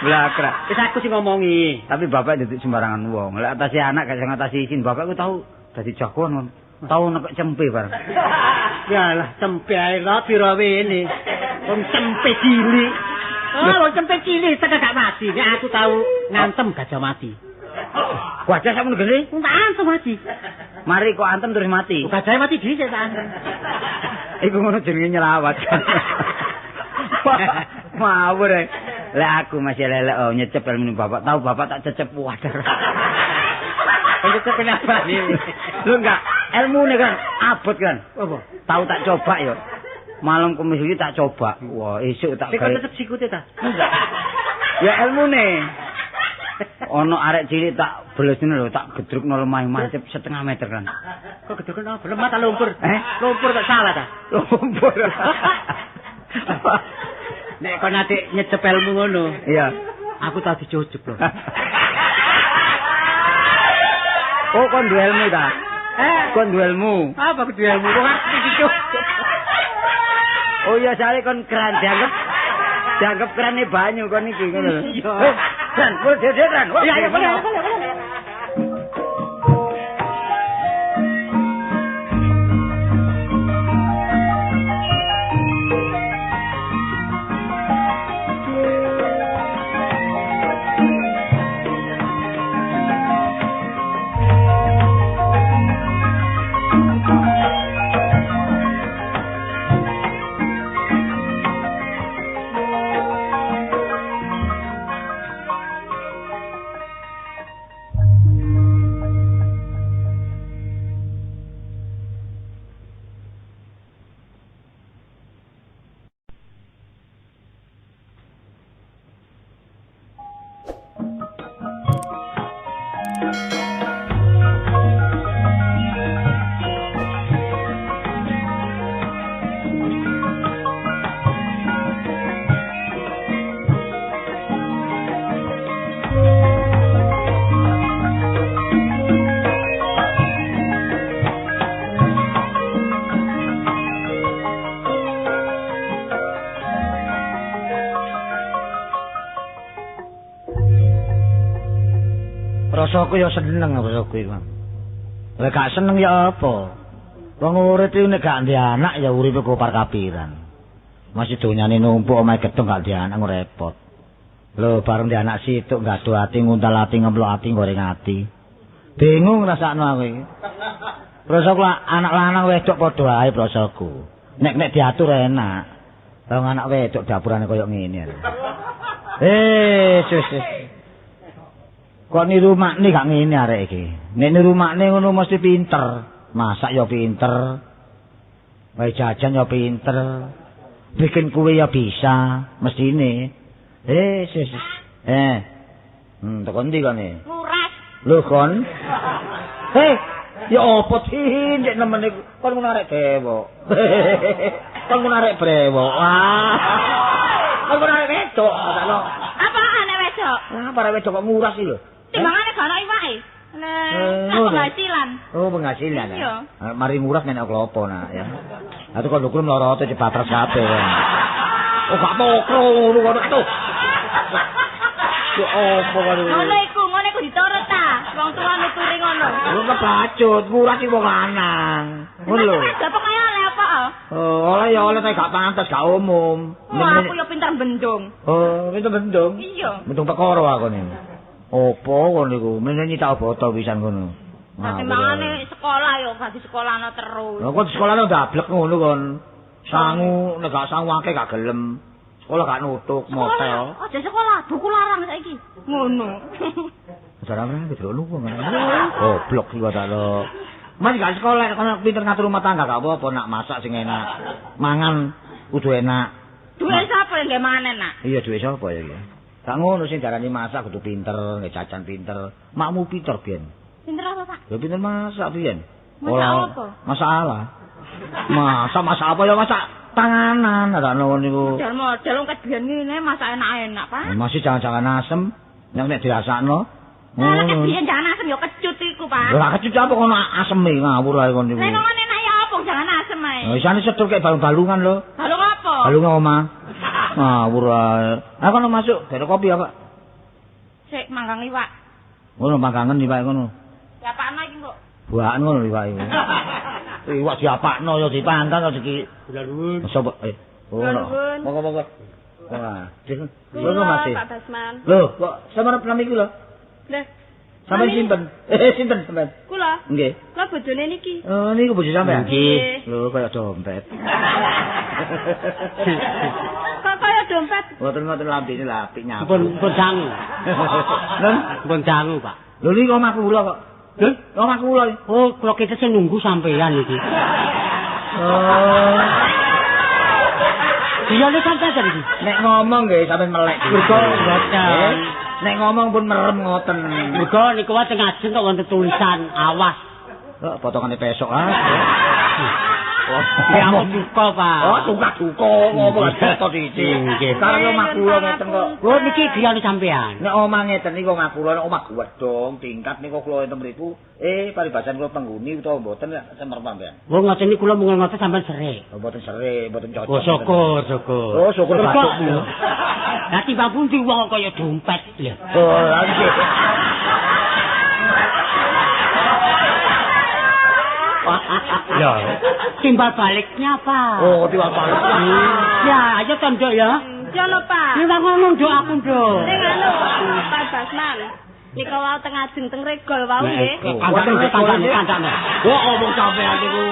S4: Blakrak.
S1: Wis aku sing ngomongi.
S4: Tapi bapak dadi sembarangan wong. Lek atasi anak gak ngatasi isin, bapakku tahu dadi jagoan. Tahu nek cempe bareng.
S1: Yalah cempe ae lho pira wene. Wong cempe cilik. Oh, cempe cilik tekan gak mati. Nek aku tahu ngantem gajah mati.
S4: Gajah sakmono gede?
S1: Ngantem mati.
S4: Mari kok antem terus mati.
S1: Gajah mati dhisik tak antem.
S4: Iku ngono jenenge nyelawat. Mawur. Lek aku masih lelek nyecep ilmu bapak. Tahu bapak tak cecep wadah.
S1: Itu kenapa nih?
S4: Lu enggak ilmune kan abot kan.
S1: Apa?
S4: Tahu tak coba ya. Malam kemis iki tak coba. Wah, esuk tak
S1: gawe. Tetep sikute ta?
S4: Enggak. Ya ilmune. Ono arek cilik tak belesne lho, tak gedrukno lemah mancep setengah meter kan.
S1: Kok gedrukno apa? Lemah ta lumpur? Lumpur tak salah ta?
S4: Lumpur.
S1: Nek kon nate nyecep ilmu ngono.
S4: Iya.
S1: Aku tau dicucuk lho.
S4: Oh, kon duelmu ta? Kon duelmu.
S1: Apa duelmu? Kok arep dicucuk?
S4: Oh iya, sale kon keran dianggap kerane banyu kon iki ngono lho.
S1: Iya.
S4: Kan, boleh dedekan.
S1: Iya, boleh.
S5: Rasaku ya seneng rasaku iku. Lek gak seneng ya apa? Wong urip iki nek gak ndek anak ya uripe kopar kapiran. Masih donyane numpuk omahe gedung gak ndek anak repot. Lho bareng ndek anak situk gado ati nguntal ati ngemplok ati goreng ati. Bingung rasakno aku iki. Rasaku anak lanang wedok padha ae rasaku. Nek diatur enak. Wong anak wedok dapurane koyo ngene. Sus. Kok niru makne gak ngene arek iki. Nek niru makne ngono mesti pinter. Masak ya pinter. Wae jajan ya pinter. Bikin kue ya bisa, mestine. Sus. Tekan ndi kene?
S2: Nguras.
S5: Lho kon. Ya apa sih nek nemene kon ngono arek dewo. Kon ngono arek brewo. Wah. Kon ngono arek wedok, takno.
S2: Apa anek wedok?
S5: Para wedok kok nguras iki lho.
S2: Timbangane gak ana iwake. Penghasilan.
S5: Oh, penghasilan.
S2: Iya.
S5: Mari nguras nek klopo nak ya. Atuh kok ndukur mlorote cebatras kabeh. Oh, gak mokro ngono kok. Yo opo karo.
S2: Ngono iku diturut ta. Wong tuwa nuturi ngono.
S5: Lu kebacut, nguras iki wong lanang. Ngono lho.
S2: Dapat kaya oleh apa?
S5: Oh, oleh ya oleh tapi gak pantes, gak umum.
S2: Wah, aku ya pinter bendung.
S5: Oh, pinter bendung?
S2: Iya.
S5: Bendung perkara aku nih. Opo ngono iku? Menene tak foto pisan ngono.
S2: Mangane sekolah yo gak di sekolahno terus.
S5: Lah kok sekolahno ndablek ngono kon. Sangu nek gak sangu akeh gak gelem. Sekolah gak nutuk motel.
S2: Aja sekolah, buku larang saiki. Ngono.
S5: Jarang gitu lu kok ngono. Goblok iki kok lo. Mas gak sekolah kan pinter ngatur rumah tangga gak apa-apa nak masak sing enak. Mangan kudu enak.
S2: Duwe sapa yang gimana nak?
S5: Iya duwe sapa ya iki? Gak ngono sing darani masak kudu pinter, nek jajan pinter. Makmu pinter biyen.
S2: Pinter apa, Pak?
S5: Ya pinter masak biyen.
S2: Masak apa?
S5: Masalah. Masak apa ya masak panganan ada niku.
S2: Modal wong kedian ngene masak enak-enak, Pak.
S5: Masih jangan-jangan asem, yang nek dirasakno.
S2: Lah kedian jangan asem ya kecut iku, Pak.
S5: Lah kecut apa kono aseme ngawur ae kon niku.
S2: Nek ngene enak ya apa jangan asem ae.
S5: Isane sedur kayak balung-balungan lho.
S2: Balung apa?
S5: Balung omah. Ngawur ae. Ah kono masuk, gara kopi apa?
S2: Sik manggang iwak.
S5: Ngono manggangen iwak ngono.
S2: Diapakno iki, Mbok?
S5: Buakan ngono iwak iki. Iwak diapakno ya dipantan ya iki.
S1: Nuwun.
S5: Sopo ngono. Monggo-monggo. Wah, ngono Mas.
S2: Pak Basman.
S5: Lho, kok sampeyan pernah iki lho?
S2: Lah,
S5: Sampeyan sinten? Sinten sampeyan?
S2: kula.
S5: Nggih.
S2: Kula bojone niki.
S5: Oh, niku bojo sampeyan.
S2: Nggih.
S5: Lho, kaya dompet.
S2: Kok kaya dompet?
S5: Mboten lambene lah apik nyapu.
S1: Pun dangu.
S5: Lho,
S1: Pun dangu, Pak.
S5: lho niku omah kula kok.
S1: Lho,
S5: Omah kula.
S1: oh, kula kita sing nunggu sampean iki.
S5: Oh.
S1: Iya lho sampean iki.
S5: Nek ngomong nggih sampeyan melek.
S1: Mergo mboten.
S5: Nek ngomong pun merem ngoten.
S1: Mergo niku wae teng ajeng kok wonten tulisan awas.
S5: Kok potongane besok ah.
S1: Ya aku duka, Pak.
S5: Oh, duka ngomong foto iki.
S1: Nggih.
S5: Karo omah kula ngeten kok.
S1: Oh, niki griyane sampean.
S5: Nek omah ngeten niku omah kula, nek omah gedhong tingkat niku kula enten mriku, paribasan kula penghuni utawa mboten semer sampean.
S1: Oh, ngoten niku kula mung ngoten sampean serik.
S5: Mboten serik, mboten cocok.
S1: Oh, syukur.
S5: Oh, syukur batukmu.
S1: Lah timbang pundi wong kaya dompet lho.
S5: Oh, lha iki.
S1: Ya, timbal baliknya apa?
S5: Oh, timbal balik.
S1: Ya, ayo tondok ya.
S2: Ya lho, Pak.
S1: Timbang ngomong do aku do.
S2: Ning anu, Pak Basman. Nika wau teng ajeng teng regol wau nggih.
S1: Kandang.
S5: Kok omong sampean niku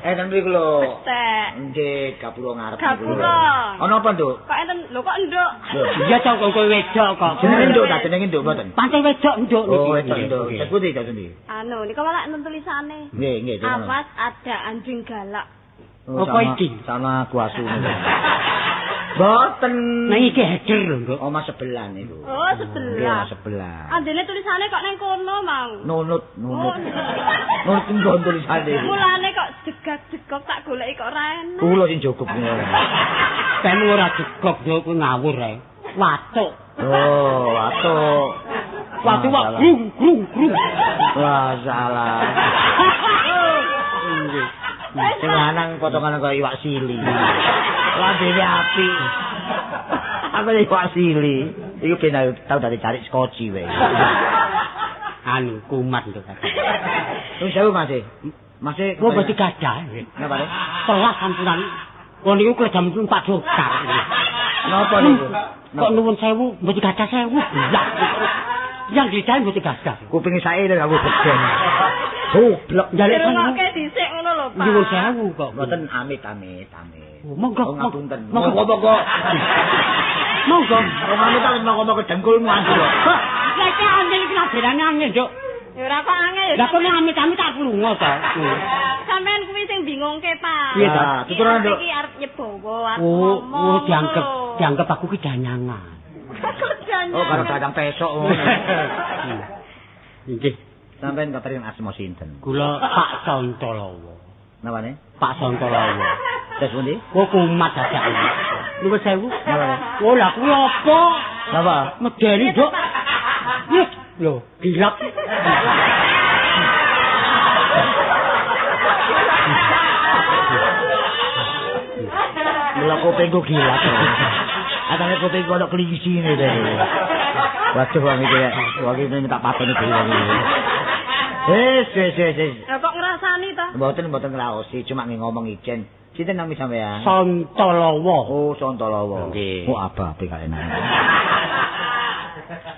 S5: enten mriku lho.
S2: Tek.
S5: Nggih, gapura ngarep.
S2: Gapura.
S5: Ana apa, Nduk?
S2: Kok enten lho kok nduk.
S1: Iya cok kowe wedok kok.
S5: Jenenge Nduk, tak jenenge Nduk mboten.
S1: Pancen wedok nduk niki.
S5: Oh, wedok Nduk. Sepundi to sendi?
S2: Anu, nika wau enten tulisane.
S5: Nggih.
S2: Awas ada anjing galak.
S1: Apa iki?
S5: Sama kuasu. Boten.
S1: Nah iki header lho, Nduk.
S5: Omah sebelah niku.
S2: Oh, sebelah.
S5: Sebelah.
S2: Andene tulisane kok nang kono, Mang.
S5: Nunut.
S2: Oh,
S5: Nunut nggon tulisane.
S2: mulane kok jegak-jegok tak goleki kok ora enak.
S5: Kula sing cukup niku.
S1: Ben ora jegok yo kuwi ngawur ae. Watuk.
S5: Oh, watuk.
S1: Watuk kok grung.
S5: Wah, salah. Sing lanang potongan kaya iwak sili. Lambene api. Apa iwak sili? Iku ben tau dari cari skoci wae.
S1: Anu kumat to.
S5: Terus sewu Mas. Mas
S1: kok mesti gadah.
S5: Napa rek?
S1: Telas sampunan. Kok niku kejam Pak Dokar.
S5: Napa niku?
S1: Kok nuwun sewu mesti gadah sewu. Yang dijain mesti gadah.
S5: Kuping sae lho aku geden. Goblok
S1: jalek
S2: ngono dhisik ngono lho, Pak.
S1: Nyuwun sewu kok.
S5: Mboten amit.
S1: Monggo.
S5: Ngapunten.
S1: Monggo.
S5: Monggo amit monggo dengkulmu anjir.
S1: Lah iki angel iki laderane angel, Nduk.
S2: Ya ora kok angel.
S1: Lah kok amit-amit aku lunga to.
S2: Sampeyan kuwi sing bingungke, Pak.
S5: Iya ta, tuturan Nduk.
S2: Iki arep nyebowo aku
S1: Oh,
S2: ngomong.
S1: dianggap aku ki danyangan.
S5: Oh, karo dadang pesok ngono.
S1: Nggih.
S5: Sampeyan keterin asma sinten?
S1: Kula Pak Santalawa.
S5: Napane?
S1: Pak Santalawa.
S5: Terus pundi?
S1: Kok kumat dadak iki. Nuwun sewu.
S5: Napane?
S1: Oh, lah kuwi apa?
S5: Napa?
S1: Medeni, Nduk. Yes, lho, gilap.
S5: Mula kupingku gilap. Atane kupingku ana klisine to. Waduh wong iki ya. Wong iki minta patene dhewe. Wis.
S2: Lah kok ngrasani to?
S5: Mboten ngraosi, cuma ngomong ijen. Sinten nami sampean?
S1: Santalawa.
S5: Oh, Santalawa.
S1: Nggih.
S5: Oh, apa gak enak.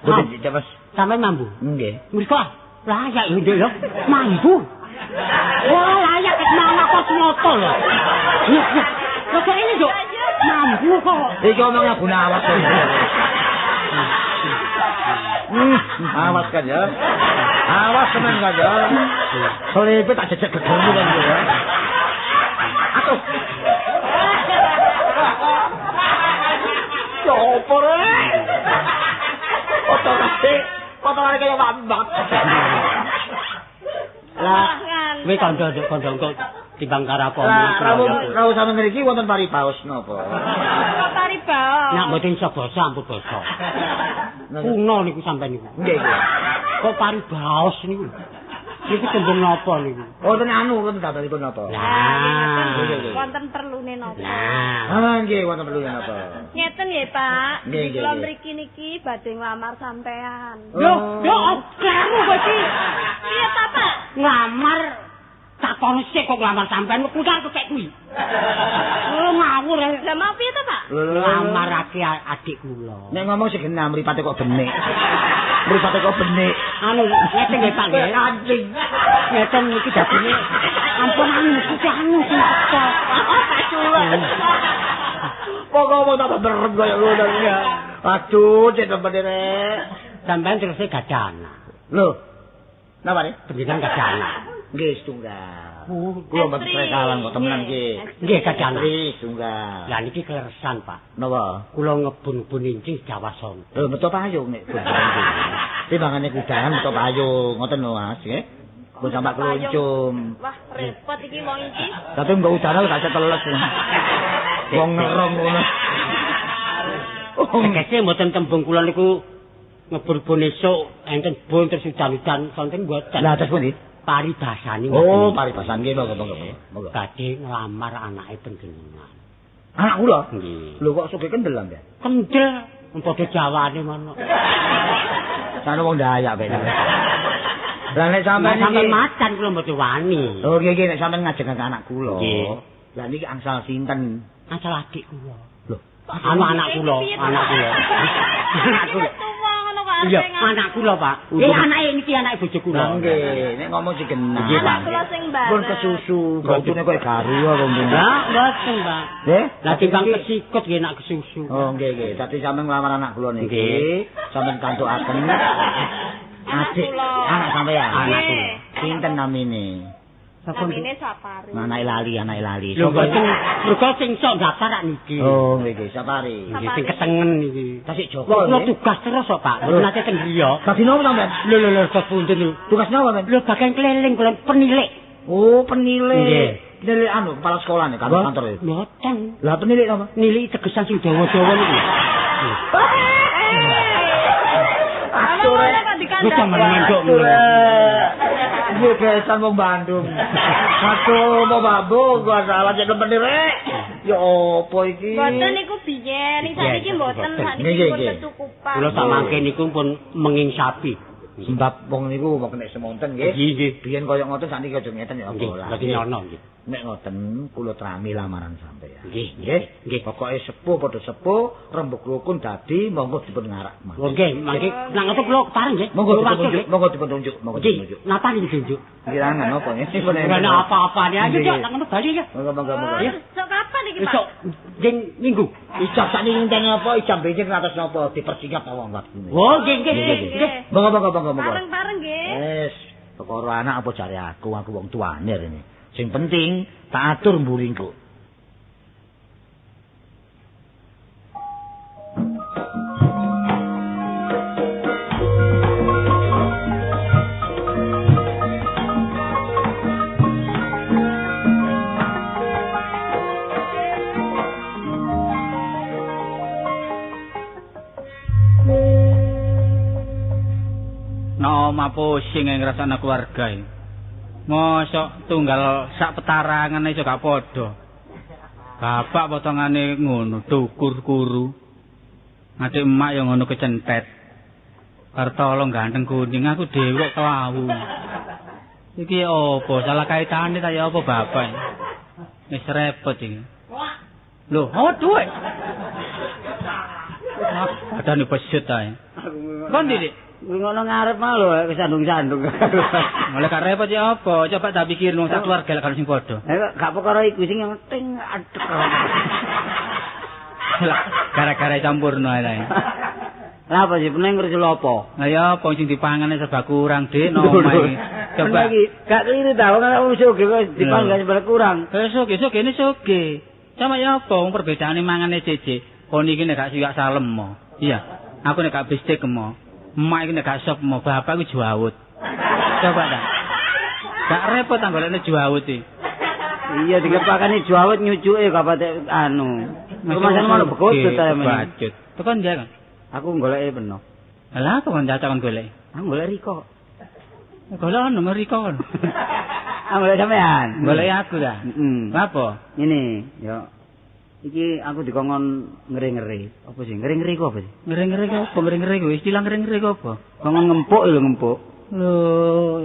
S5: Mboten cepet.
S1: Sampe mambu.
S5: Nggih.
S1: Mriko layak lho, Nduk lho. Mambu. Wah, layak mama kok moto lho. Lho kok ini, Nduk? Mambu kok.
S5: Iki omongnya Gunawan. Awas kan ya. Awas tenan kan ya. Soale iki tak jejak gedungmu kan ya. Aku. Copo re. Potongane kaya wambak.
S1: Lah, kowe kandha kok
S3: timbang karo apa.
S5: Rawuh sampeyan mriki wonten paribaos napa?
S2: Kok paribaos?
S3: Nek mboten iso basa ampun basa. Kuno niku sampeyan niku.
S5: Nggih, nggih.
S3: Kok paribaos niku? Niku tembung napa niku?
S5: Wonten anu wonten dadanipun napa?
S3: Nah,
S2: wonten perlune napa?
S5: Ah, nggih wonten perlune napa?
S2: Ngeten nggih, Pak.
S5: Nggih, nggih.
S2: Kula mriki niki badhe nglamar sampean.
S3: yo kamu kok iki
S2: Iya ta, Pak?
S3: nglamar takon sik kok nglamar sampean kok kek kuwi. Oh ngawur.
S2: Lah mau piye to, Pak?
S3: Nglamarake adik kula.
S5: Nek ngomong sing genah mripate kok benik. Mripate kok benik.
S3: Anu ngeten nggih Pak nggih.
S5: Anjing.
S3: Ngeten iki dadine ampun anu sing sing kok.
S2: Pak Suluk.
S5: Pokoke tak berem kaya ngono ya. Aduh, cek bener.
S3: Sampeyan terus gadah anak.
S5: Lho. Napa nih?
S3: Pendidikan gadah anak.
S5: Nggih, setunggal. Kula mboten prekalan kok temenan nggih.
S3: Nggih gadah anak.
S5: Nggih, setunggal.
S3: Lah niki kleresan, Pak.
S5: Napa?
S3: Kula ngebun-bun incing Jawa Son.
S5: Lho, metu payung nek bun. Timbangane kudahan metu payung, ngoten lho Mas, nggih. Pun sampak keluncum.
S2: Wah, repot iki wong iki.
S5: Tapi mbok udahan gak ceteles. Wong ngerong ngono.
S3: Tegese mboten tembung kula niku ngebun-bun esuk enten bun terus udan-udan sonten mboten.
S5: Lah terus pundi?
S3: Paribasane.
S5: Oh, paribasan nggih monggo.
S3: Badhe nglamar anake panjenengan.
S5: Anak kula?
S3: Nggih.
S5: Lho kok sugih kendel amben?
S3: Kendel padha Jawane ngono.
S5: Sane wong Dayak ben. Lah nek sampean
S3: sampean macan kula mboten wani.
S5: Oh, nggih nek sampean ngajeng anak kula.
S3: Nggih.
S5: Lah niki angsal sinten?
S3: Asal adik kula.
S5: Lho,
S3: anak kula. Anak kula. Iya, anak kula, Pak. Anake niki anake bojo kula.
S5: Nggih, nek ngomong sing genah.
S3: Nggih, Pak.
S2: Kula sing bareng.
S5: Pun kesusu, bojone koyo garu kok mboten.
S3: Lah, mboten, Pak.
S5: Nggih?
S3: Lah timbang kesikut nggih nak kesusu.
S5: Oh, nggih. Dadi sampean nglamar anak kula niki.
S3: Nggih.
S5: Sampeyan kantukaken adik anak sampeyan.
S3: Anak kula.
S5: Sinten namine?
S2: Namine Sapari.
S5: Anake lali.
S3: Lho mboten mergo sing sok daftar rak niki.
S5: Oh, nggih, Sapari.
S3: Nggih sing ketengen iki.
S5: Tasik Joko.
S3: Kula tugas terus kok, Pak. Mboten nate ten griya.
S5: Dadi nopo sampean?
S3: Lho, kok punten lho.
S5: Tugas napa, Men?
S3: Lho bagian keliling kula penilik.
S5: Oh, penilik.
S3: Nggih.
S5: Penilik anu kepala sekolah nih, kantor itu.
S3: Mboten.
S5: Lah penilik apa?
S3: Nilai tegesan sing dawa-dawa niku.
S2: Atur kok
S3: Wis sampeyan mandok.
S5: Gue kesan wong Bandung. Aduh, mau babuk gua salah jadi penilik. Ya opo iki?
S2: Mboten niku biyen, sakniki mboten, sakniki pun kecukupan.
S3: Kula sak mangke niku pun mengingsapi.
S5: Sebab wong niku wong nek semonten nggih.
S3: Nggih.
S5: Biyen koyo ngoten sakniki aja ngeten ya
S3: Nggih,
S5: apa.
S3: dadi nyono nggih.
S5: Nek ngoten kula trami lamaran sampeyan.
S3: Nggih,
S5: Nggih. Pokoke sepuh padha sepuh, rembug rukun dadi monggo dipun ngarak.
S3: Nggih, mangke nang ngoten kula kepareng nggih.
S5: Monggo dipun tunjuk, monggo dipun tunjuk.
S3: Napa niki tunjuk?
S5: Kirangan napa nggih?
S3: Ora apa-apane aja Cok, nang ngono bali ya.
S5: Monggo.
S2: Sok kapan iki, Pak?
S3: Besok jeng minggu.
S5: Ijab sakniki ngenteni apa? Ijab benjing ngatos napa? Dipersingkat apa enggak?
S3: Oh, nggih.
S5: Monggo.
S2: Bareng-bareng nggih.
S5: Wes, perkara anak apa cari aku wong tuane rene. Sing penting tak atur mburingku.
S4: Oma pusing ngrasakno keluarga iki. Mosok tunggal sak petarangan iso gak padha. Bapak potongane ngono, dukur kuru. Adik emak yang ngono kecentet. Kartolo ganteng kuning aku dhewe kok kelawu. Iki opo? Salah kaitane ta ya apa bapak? Wis repot iki. Lho, aduh. Adane pesut ae. Kon Dik.
S1: Ngono ngarep mah lho kesandung-sandung.
S4: Mulai gak repot ya apa? Coba tak pikir wong sak keluarga lek sing padha.
S1: Gak perkara iku sing penting adek.
S4: Gara-gara campurno ae.
S1: Lah apa sih peneng ngurus apa?
S4: Lah ya apa sing dipangane serba kurang, Dik, no omahe. Coba
S1: iki gak keliru ta wong sugih kok dipangane serba kurang.
S4: Sugih ini sugih. Sama ya apa wong perbedaane mangane cece. Kon iki nek gak siyak salem mo. Iya. Aku nek gak bistik mo. Emak iki nek gak sop mo, bapak iku juawut. Coba ta. Gak repot anggolene juawut iki. Iya dikepakani jawet nyucuke gak patek anu. Kemasan malah bekojot ta men.
S1: Bekojot. Tekan ndak kan?
S4: Aku goleke peno.
S1: Lah apa kan cacak kon golek?
S4: Aku golek Riko.
S1: Golek nomor Riko kan.
S4: Aku golek sampean.
S1: Golek aku ta.
S4: Heeh.
S1: Apa?
S4: Ngene, ya. Iki aku dikongkon ngeri-ngeri. Apa sih? Ngeri-ngeri ku apa sih?
S1: Ngeri-ngeri apa? Ngeri-ngeri ku istilah ngeri-ngeri ku apa?
S4: Kongkon ngempuk lho ngempuk.
S1: Lho,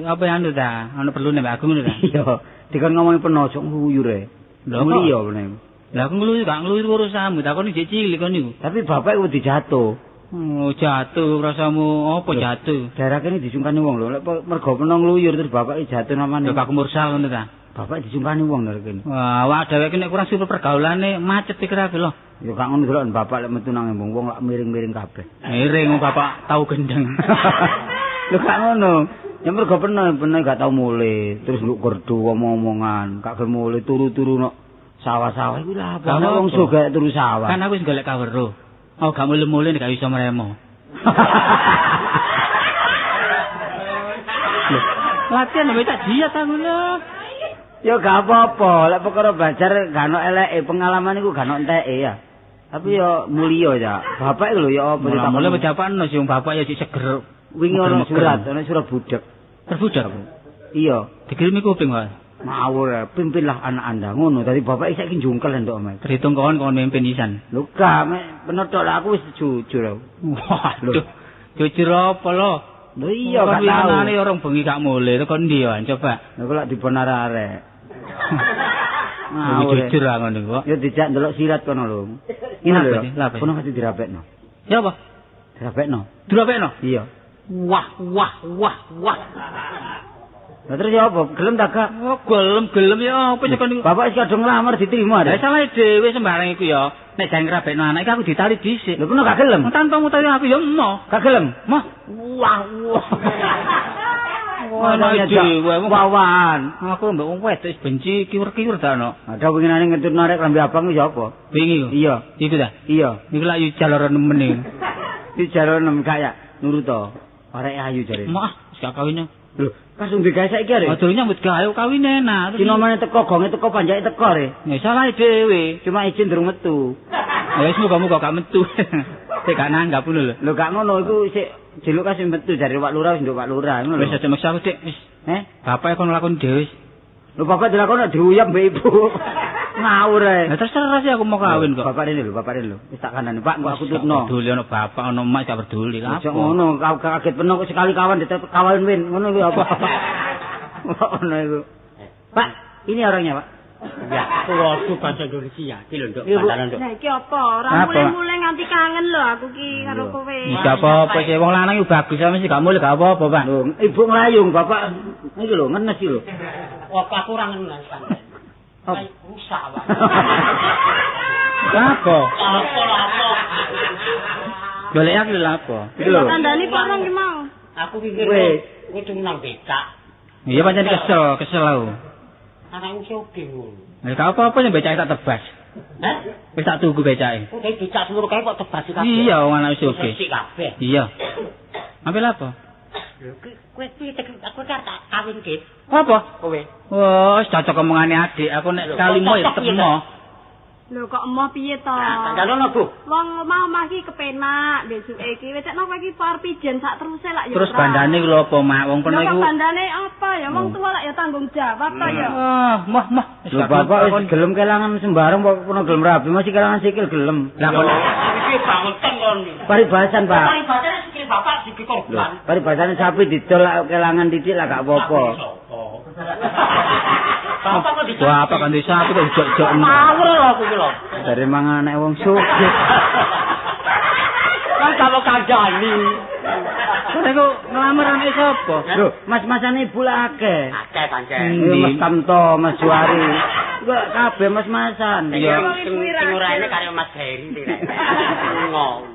S1: apa yang anu ta? Ana perlu nek aku ngono ta?
S4: Iya, dikon ngomong peno aja nguyur e.
S1: Lho
S4: liya meneh.
S1: Lah aku ngluyur gak ngluyur urusanmu, takon iki cilik kon niku.
S4: Tapi bapak wedi jatuh.
S1: Oh, jatuh rasamu apa jatuh?
S4: Daerah kene disungkani wong lho, lek mergo peno ngluyur terus bapak jatuh namane.
S1: Lho Pak Mursal ngono ta?
S4: Bapak disungkani wong daerah kene.
S1: Wah, awak dhewe iki nek kurang super pergaulane macet pikirake lho.
S4: Ya gak ngono delok bapak lek metu nang embung wong lak miring-miring kabeh.
S1: Miring bapak tahu gendeng.
S4: Lho gak ngono. Ya mergo peno gak tau mulih, terus nduk gerdu omong-omongan, gak gelem mulih turu-turu nok sawah-sawah iku lha apa wong sugih turu sawah.
S1: Kan aku wis golek kawero. Oh, gak mulih-mulih nek gak iso mremo. Latihan wis tak diet aku lho.
S4: Ya gak apa-apa, lek perkara belajar gak ono eleke, pengalaman iku gak ono enteke ya. Tapi ya mulia ya. Bapak iku lho ya apa
S1: mulai pejapano sing bapak ya sik seger.
S4: Wingi ono surat budak.
S1: Terbudak.
S4: Iya,
S1: dikirimi kuping wae.
S4: Ngawur ya, pimpinlah anak Anda ngono. Dadi bapak saiki jungkel ndok Mas.
S1: Terhitung kon mimpin isan.
S4: Lho gak penetok aku wis jujur.
S1: Waduh. Jujur apa lho?
S4: Lho iya gak tau.
S1: Anane orang bengi gak mulih kok ndi ya coba.
S4: Lha kok lak dibonar-arek.
S1: Jujur ah ngono kok.
S4: Ya dijak ndelok sirat kono lho. Ngene lho. Kono mesti dirapekno.
S1: Ya apa?
S4: Dirapekno.
S1: Dirapekno?
S4: Iya.
S1: Wah.
S4: Lah terus ya apa? Gelem ta gak?
S1: Oh, gelem ya apa cekon niku?
S4: Bapak wis kadung nglamar diterima.
S1: Lah salah dhewe sembarang iku ya. Nek jang ngrabekno anak iki aku ditali dhisik.
S4: Lho kono gak gelem.
S1: Tanpa mutawi aku ya emoh.
S4: Gak gelem.
S1: Moh. Wah.
S4: Ana dhewe wawan.
S1: Aku mbek wong wedok wis benci kiwur-kiwur ta ono.
S4: Ada winginane ngentut narek lambe abang ya apa?
S1: Wingi.
S4: Iya.
S1: Iku ta?
S4: Iya.
S1: Niku lak yo jalur nemen iki.
S4: Di jalur nem kaya nurut to. Arek ayu jare.
S1: Maah, wis gak kawin.
S4: Lho, pas ndek gawe saiki arek.
S1: Atur nyambut gawe kawin enak.
S4: Sinomane teko gonge teko panjake teko re.
S1: Ya salah dhewe.
S4: Cuma izin durung metu.
S1: Ya wis muga-muga gak metu. Sik gak nanggap ngono lho.
S4: Lho gak ngono iku sik jeluk kasih metu jare Pak Lurah wis nduk Pak Lurah ngono lho.
S1: Wis aja maksa aku Dik, wis. Bapak kon nglakoni dhewe.
S4: Lho bapak dilakoni diuyap mbek ibu. Ngawur ae.
S1: Lah terserah sih aku mau kawin kok.
S4: Bapak rene lho. Wis tak kandhani, Pak, kok aku tutno.
S1: Peduli ono bapak, ono emak gak peduli lah.
S4: Aja ngono, kaget peno kok sekali kawan dikawin win. Ngono kuwi apa? Ngono iku. Pak, ini orangnya, Pak.
S3: Ya, waduh bahasa Indonesia. Iki lho, Nduk, bandaran, Nduk.
S2: Lah iki apa? Ora mulai-mulai nganti kangen lho aku ki karo kowe.
S1: Iki apa-apa sih wong lanang iku bagus sampe sih gak mulih gak apa-apa, Pak.
S4: Lho, ibu nglayung, bapak iki lho ngenes iki lho.
S3: Aku ora ngenes sampe. Rusak, Pak.
S1: Apa?
S3: Apa?
S1: Golek aku lho apa?
S4: Iki lho.
S2: Kandhani porong ki mau.
S3: Aku pikir kudu nang becak.
S1: Iya pancen kesel aku.
S3: Anakku soge ngono.
S1: Lah gak apa-apa sing becake tak tebas.
S3: Hah?
S1: Wis tak tuku becake.
S3: Kok becak seluruh kae kok tebas kabeh.
S1: Iya, wong anak wis oke.
S3: Sik kabeh.
S1: Iya. Ambil apa?
S3: Kowe piye aku tak kawinke.
S1: Apa?
S3: Kowe.
S1: Wah, wis cocok omongane adik. Aku nek sekali mau ya tetep mau.
S2: Lho kok emoh piye to?
S3: Kandhane Bu.
S2: Wong omah iki kepenak besuke iki wecekno kowe iki par pijen sak teruse lak ya.
S1: Terus bandane ku lho apa, Mak? Wong pernah iku.
S2: Bandane apa ya? Wong tuwa lak ya tanggung jawab to ya.
S1: Mah.
S4: Lho bapak wis gelem kelangan sembarang kok kono gelem rabi masih kelangan sikil gelem.
S1: Lah kok
S3: iki bangunten kon.
S4: Paribasan, Pak.
S3: Paribasane sikil bapak sikil korban.
S4: Paribasane sapi didol kelangan titik lah gak apa-apa.
S3: Bapak kok
S1: wah, apa kan desa aku kok jok-jok.
S3: Mawur lho aku ki lho.
S4: Dari mangan anak wong sugih.
S3: Kan kalau kandhani.
S1: Kok iku ngelamar anak sapa?
S4: Lho, mas-masane ibu lah akeh.
S3: Akeh pancen.
S4: Mas Tamto, Mas Juari. Kok kabeh mas-masan.
S3: Iya, sing urane karo Mas Heri rek. Ngono.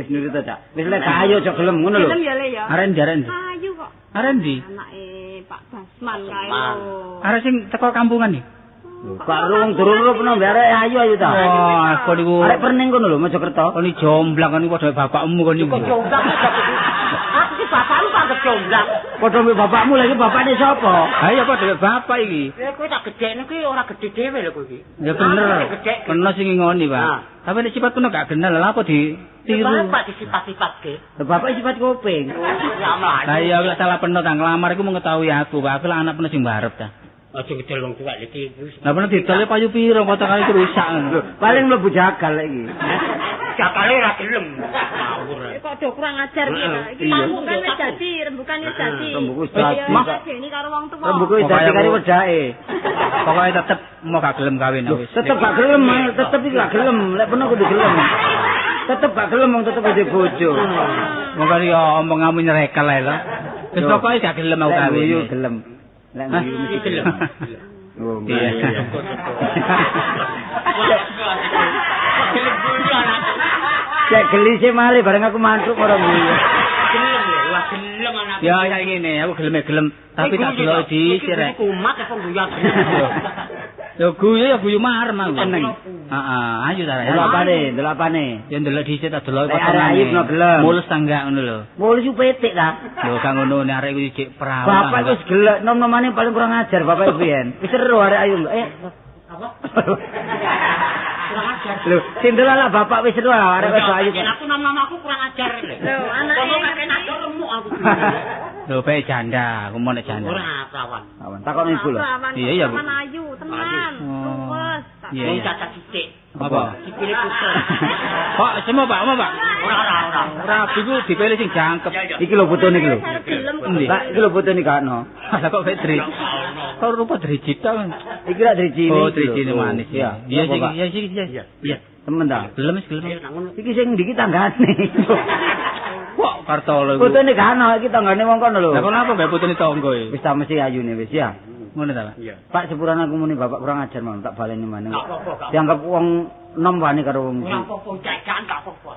S4: Wis nurut ta, Cak. Wis lek gak ayo aja gelem ngono lho.
S2: Gelem ya le ya.
S1: Aren jaren.
S2: Ayu kok.
S1: Aren ndi?
S2: Anake Pak Basman kae lho.
S1: Are sing teko kampungan iki.
S4: Kak Rung durung peno arek ayu ta.
S1: Wah, kok niku
S4: Arek perning kono lho Mojokerto.
S1: kok ni jomblang kan padha bapakmu kon niku.
S3: Kok jomblang aku ki bapakmu kok jomblang.
S4: Padha mbek bapakmu lagi bapakne sapa?
S1: Ha iya padha mbek bapak iki.
S3: Ya kowe tak gedhekne kuwi ora gedhe dhewe lho kowe iki.
S1: Ya bener. Kena sing ngoni, Pak. Tapi nek sifat kena gak kenal, lha apa ditiru?
S3: Bapak disifat-sifatke.
S4: Bapak sifat kuping.
S3: Ya mlayu.
S1: Lah iya lek salah peno tak nglamar iku mengetahui aku, Pak. Aku lah anak peno sing mbarep ta.
S3: Aja ngedel wong tuwek iki.
S1: Lah peno didol payu piro kok kali rusak.
S4: Paling mlebu jagal lek iki.
S3: Jagale ora gelem. Ngawur.
S2: Kok do kurang ajar iki, Pak. Iki rembukan wis dadi, rembukan wis dadi.
S4: Rembuku wis dadi.
S2: Ini karo wong tuwa.
S4: Rembuku wis dadi karo wedake.
S1: Pokoke tetep mau gak gelem kawin wis.
S4: Tetep gak gelem, tetep iki gak gelem. Lek peno kudu gelem. Tetep gak gelem wong tetep kudu bojo.
S1: Monggo yo omonganmu nyerekal ae lho. Wis pokoke gak gelem mau kawin.
S4: Yo gelem. Lek nguyu mesti gelem. Oh, iya. Cek geli sih malih bareng aku mantuk ora nguyu.
S3: Gelem lho, wah gelem anak.
S1: Ya kayak ngene, aku gelem tapi tak delok dhisik rek.
S3: Kumat apa guyu.
S1: Yo guyu marem aku. Seneng. Heeh, ayo ta.
S4: Delok apane?
S1: Ya ndelok dhisik tak delok
S4: potongane. Ayub no gelem.
S1: Mulus tangga ngono lho.
S4: Mulus ku petik ta.
S1: Lho gak ngono nek arek iki cek perawan.
S4: Bapak wis gelek, nom-nomane paling kurang ajar bapak biyen. Wis seru arek ayu.
S3: Apa? Kurang ajar.
S4: Lho, sing delok bapak wis seru arek wis ayu.
S3: Aku nama aku kurang ajar lho.
S2: Lho, anake
S3: kakek nak remuk aku.
S1: Lho bae janda, aku mau nek janda.
S3: Ora perawan.
S4: Takon ibu lho.
S1: Iya ya, Bu.
S2: Teman ayu, tenan. Luwes.
S1: Iya
S3: Wong
S1: iya.
S3: cacat sithik.
S1: Apa?
S3: Sikile putus.
S1: Pak, semua Pak, Pak.
S3: Ora.
S1: Ora iku dipilih sing jangkep.
S4: Iki lho fotone iki lho.
S1: Endi?
S4: Lah iki lho fotone gak ono.
S1: Lah kok Fitri? Kok rupa driji ta?
S4: Iki lak drijine.
S1: Oh, drijine manis.
S4: Iya.
S1: Iya sih. Iya.
S4: Temen ta?
S1: Gelem wis gelem.
S4: Iki sing ndi iki tanggane.
S1: Kok kartolo iku.
S4: Fotone gak ono iki tanggane wong kono lho.
S1: Lah kok napa gawe fotone tangga iki?
S4: Wis ta mesti ayune wis ya.
S1: Ngono ta, Pak?
S3: Iya.
S4: Pak sepurane aku muni bapak kurang ajar mau tak baleni maneh.
S3: Gak apa-apa.
S4: Dianggap wong nom wani karo wong.
S3: Ora apa-apa, jajan gak apa-apa.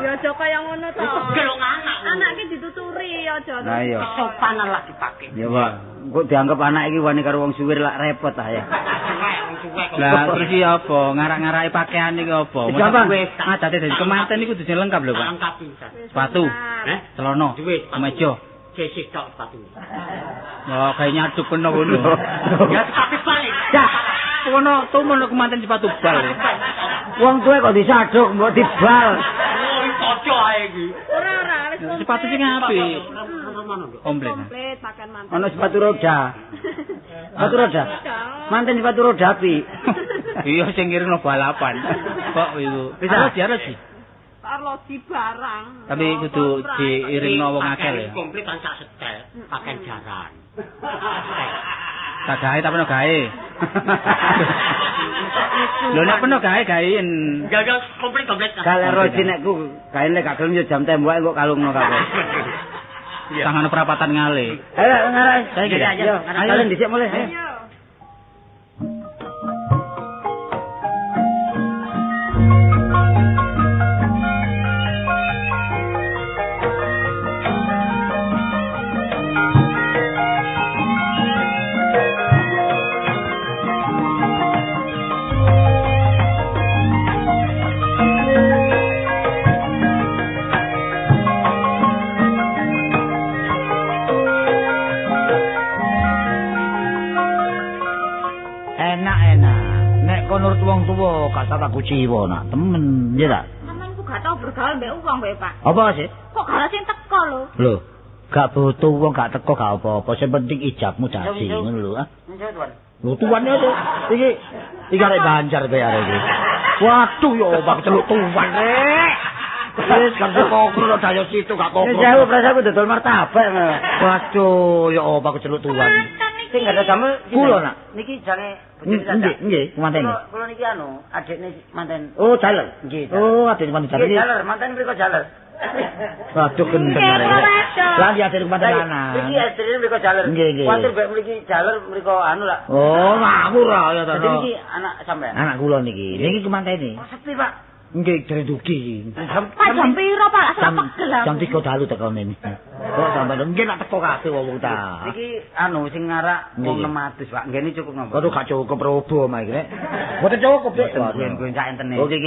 S2: Ya aja kaya ngono to.
S3: Gelong anak.
S2: Anak iki dituturi aja.
S4: Lah iya.
S3: Sopanan lah dipake.
S4: Ya, Pak. Kok dianggap anak iki wani karo wong suwir lak repot ta ya.
S1: Lah terus iki apa? Ngarak-ngaraki pakaian iki apa?
S4: Gampang.
S1: Adate dadi kemanten iku kudu lengkap lho, Pak.
S3: Lengkap bisa.
S1: Sepatu, celana, kemeja.
S3: Sesik tok sepatu.
S1: Oh, kayak nyaduk kena ngono.
S3: Ya tapi balik.
S4: Ya,
S1: Kono tumono kemanten sepatu bal.
S4: wong tuwe kok disaduk mbok dibal.
S3: Oh, kocok ae iki.
S2: Ora wis
S1: Sepatu sing apik. Komplit.
S2: komplit pakaian mantan.
S4: Ono sepatu roda. Sepatu roda. Manten sepatu roda apik.
S1: Iya sing ngiringno balapan. Kok iku.
S4: Bisa
S1: Harus sih.
S2: Arloji barang.
S1: Tapi kudu diiringno wong akeh ya.
S3: Komplit kan sak setel, pakaian jaran.
S1: Tak gawe tak peno gawe. Lho nek peno gawe-gawein.
S3: Ya komplit.
S4: Kalau roji nekku kain lek gak gelem yo jam tembok kok kalungno kabeh.
S1: Tangan perapatan ngale.
S4: Ayo ngarai.
S1: Saiki ya.
S4: Ayo, kalian dhisik mulai. Ayo.
S2: Iya.
S5: Enak-enak. Nek kon nurut wong tuwa gak tak kuciwa nak temen, ya ta?
S2: Sampeyan ku gak tau bergaul mbek wong mbek Pak.
S5: Apa sih?
S2: Kok gak ada sing teko lho.
S5: Lho, gak butuh wong gak teko gak apa-apa. Sing penting ijabmu dadi ngono lho, ah. Lho tuan ya tuh. Iki arek Banjar kowe arek iki. Waduh yo bak celuk tuan rek. Wis kan kok kro dayo situ gak apa-apa.
S4: Wis jauh prasaku dodol martabak.
S5: Waduh yo bak celuk tuan.
S4: Sing gak ada damel
S5: Kula nak.
S4: Niki jange
S5: Nggih, manten.
S4: Kula niki anu, adikne manten.
S5: Oh, jaler.
S4: Nggih.
S5: Oh, adikne manten jaler.
S4: Nggih, jaler, manten mriko jaler.
S5: Waduh gendeng arek. Lah ya adikne manten anak.
S4: Iki adikne mriko jaler.
S5: Nggih.
S4: Kuwatir bae mriki jaler mriko anu lah.
S5: Oh, ngawur ya ta.
S4: Jadi niki anak sampean.
S5: Anak kula niki. Niki kemantene.
S4: Sepi, Pak.
S5: Nggih, dari dugi.
S2: Pak jam piro Pak? Sak pegel aku.
S5: Jam 3 dalu tekone. Kok sampe nggih nak teko kabeh wong ta.
S4: Iki anu sing ngarak wong 600, Pak. Nggene cukup napa?
S5: Waduh gak cukup robo mah iki nek. Mboten cukup, Dik.
S4: Gue sak entene.
S5: Oke,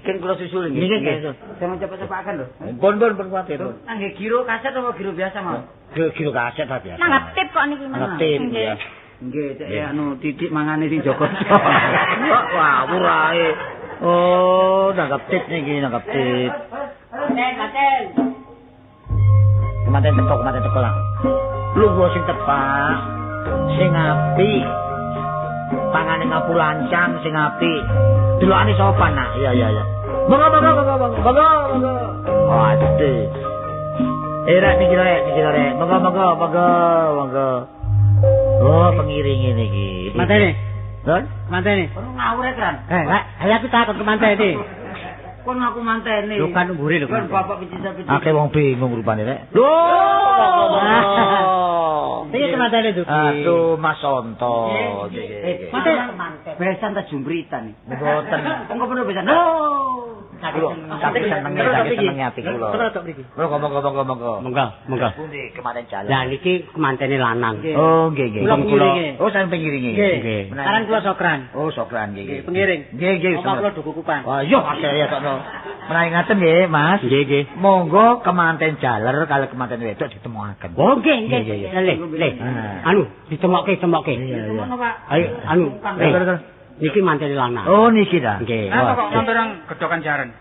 S4: Kan kula susul nggih.
S5: Nggih.
S4: Jangan cepet-cepaken lho.
S5: Pun kuwatir.
S4: Nggih giro kaset apa giro biasa, Mas?
S5: Giro kaset ta biasa.
S2: Nanggap tip kok niki, Mas.
S5: Ngetip ya.
S4: Nggih, cek anu titik mangane sing Joko.
S5: Wah, murahe. Oh, nanggap tip niki, nanggap tip.
S1: Katen.
S5: Kemanten teko lah. Lungguh sing tepak, sing apik. Pangane ngapulancang sing apik. Delokane sopan nak. Iya. Monggo. Waduh. Rek niki rek. Monggo. Oh, pengiring niki.
S1: Mantene.
S5: Don?
S1: Mantene.
S4: Kono ngawur rek, Ran.
S1: Ayo aku takon ke mantene.
S4: Kon aku manteni.
S1: Lho kan mburi lho.
S4: Kan bapak picis-picis.
S5: Akeh wong bingung rupane rek.
S1: Iki kemantene tuh.
S5: Aduh, Mas Sonto.
S4: Mantep. Besan ta jumbritan.
S5: Mboten.
S4: Engko bener besan.
S5: Tapi seneng ati kula. Monggo. Pundi kemarin jalan.
S1: Lah niki kemantene lanang.
S5: Oh, nggih.
S1: Kula.
S5: Oh, sampe pengiringe.
S1: Nggih. Sekarang kula sokran.
S5: Oh, sokran nggih.
S1: Pengiring.
S5: Nggih.
S1: Omah kula duku kupang.
S5: Oh, yo ya tokno. Menawi ngaten nggih, Mas.
S1: Nggih.
S5: Monggo kemanten jaler kalau kemanten wedok ditemokaken.
S1: Oh, nggih. Le. Anu, ditemokke.
S4: Ngono, Pak.
S1: Ayo, anu. Niki mantene lanang.
S5: Oh, niki ta.
S1: Nggih.
S4: Apa kok nonton gedokan jaran?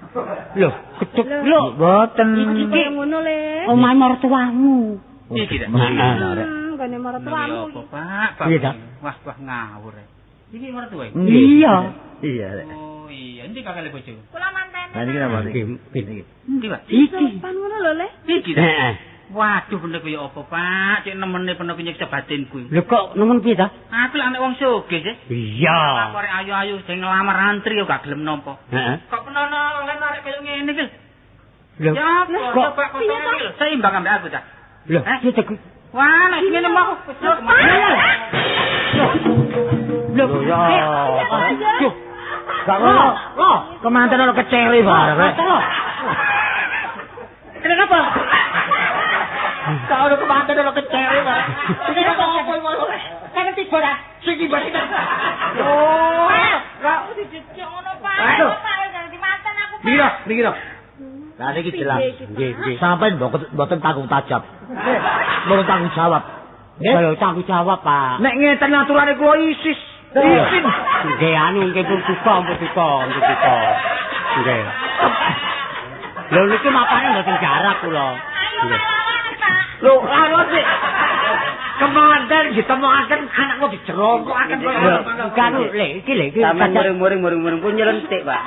S1: Lho, gedhok lho.
S5: Mboten.
S2: Iki ngono le.
S1: Omah mertuamu.
S4: Iki ta.
S2: Gane maratuamu.
S4: Pak.
S1: Iya, Ta.
S4: Wah, ngawur. Iki mertua.
S1: Iya.
S5: Iya.
S4: Oh iya, endi kakale bojo?
S2: Kula mantene.
S5: Nah, niki napa niki?
S4: Iki, Pak.
S2: Sopan ngono lho le.
S4: Iki.
S1: Heeh.
S4: Waduh, bener kaya apa, Pak? Cek nemene penuh nyiksa batinku.
S1: Lho kok nemen piye ta?
S4: Aku lak nek wong sugih, sih.
S1: Iya.
S4: Arek ayu-ayu sing nglamar antri yo gak gelem nampa.
S1: Heeh.
S4: Kok penono oleh narik kaya ngene iki.
S1: Lho,
S4: Ya,
S1: kok
S4: kok kotoke iki lho, seimbang ambek aku ta.
S1: lho, piye ta?
S4: Wah, nek ngene mau aku kesel kemana.
S1: Lho,
S5: ya.
S1: Duh.
S5: Gak ngono. Kemanten ono kecele bareng.
S1: Kenapa?
S5: Kau udah kemanten ono kecele bareng.
S1: Ini apa ngono? Kan tiba ora.
S5: Sing tiba-tiba.
S2: Oh, kok dijejok ngono Pak.
S5: Aduh.
S2: Pak ganti manten aku Pak.
S5: Niki lho. Lah niki jelas. Nggih. Sampeyan mboten tanggung tajab. Mboten tanggung jawab.
S1: Nggih, tanggung jawab, Pak.
S5: Nek ngeten aturane kula isin.
S1: Nggih, anu nggih pun duka. Nggih. Lho niki mapane mboten jarak kula.
S5: Lho, anu sih. Kemanten ditemokaken anakku dijerongkokaken kok.
S1: Kan iki
S4: Taman muring-muring pun nyelentik, Pak.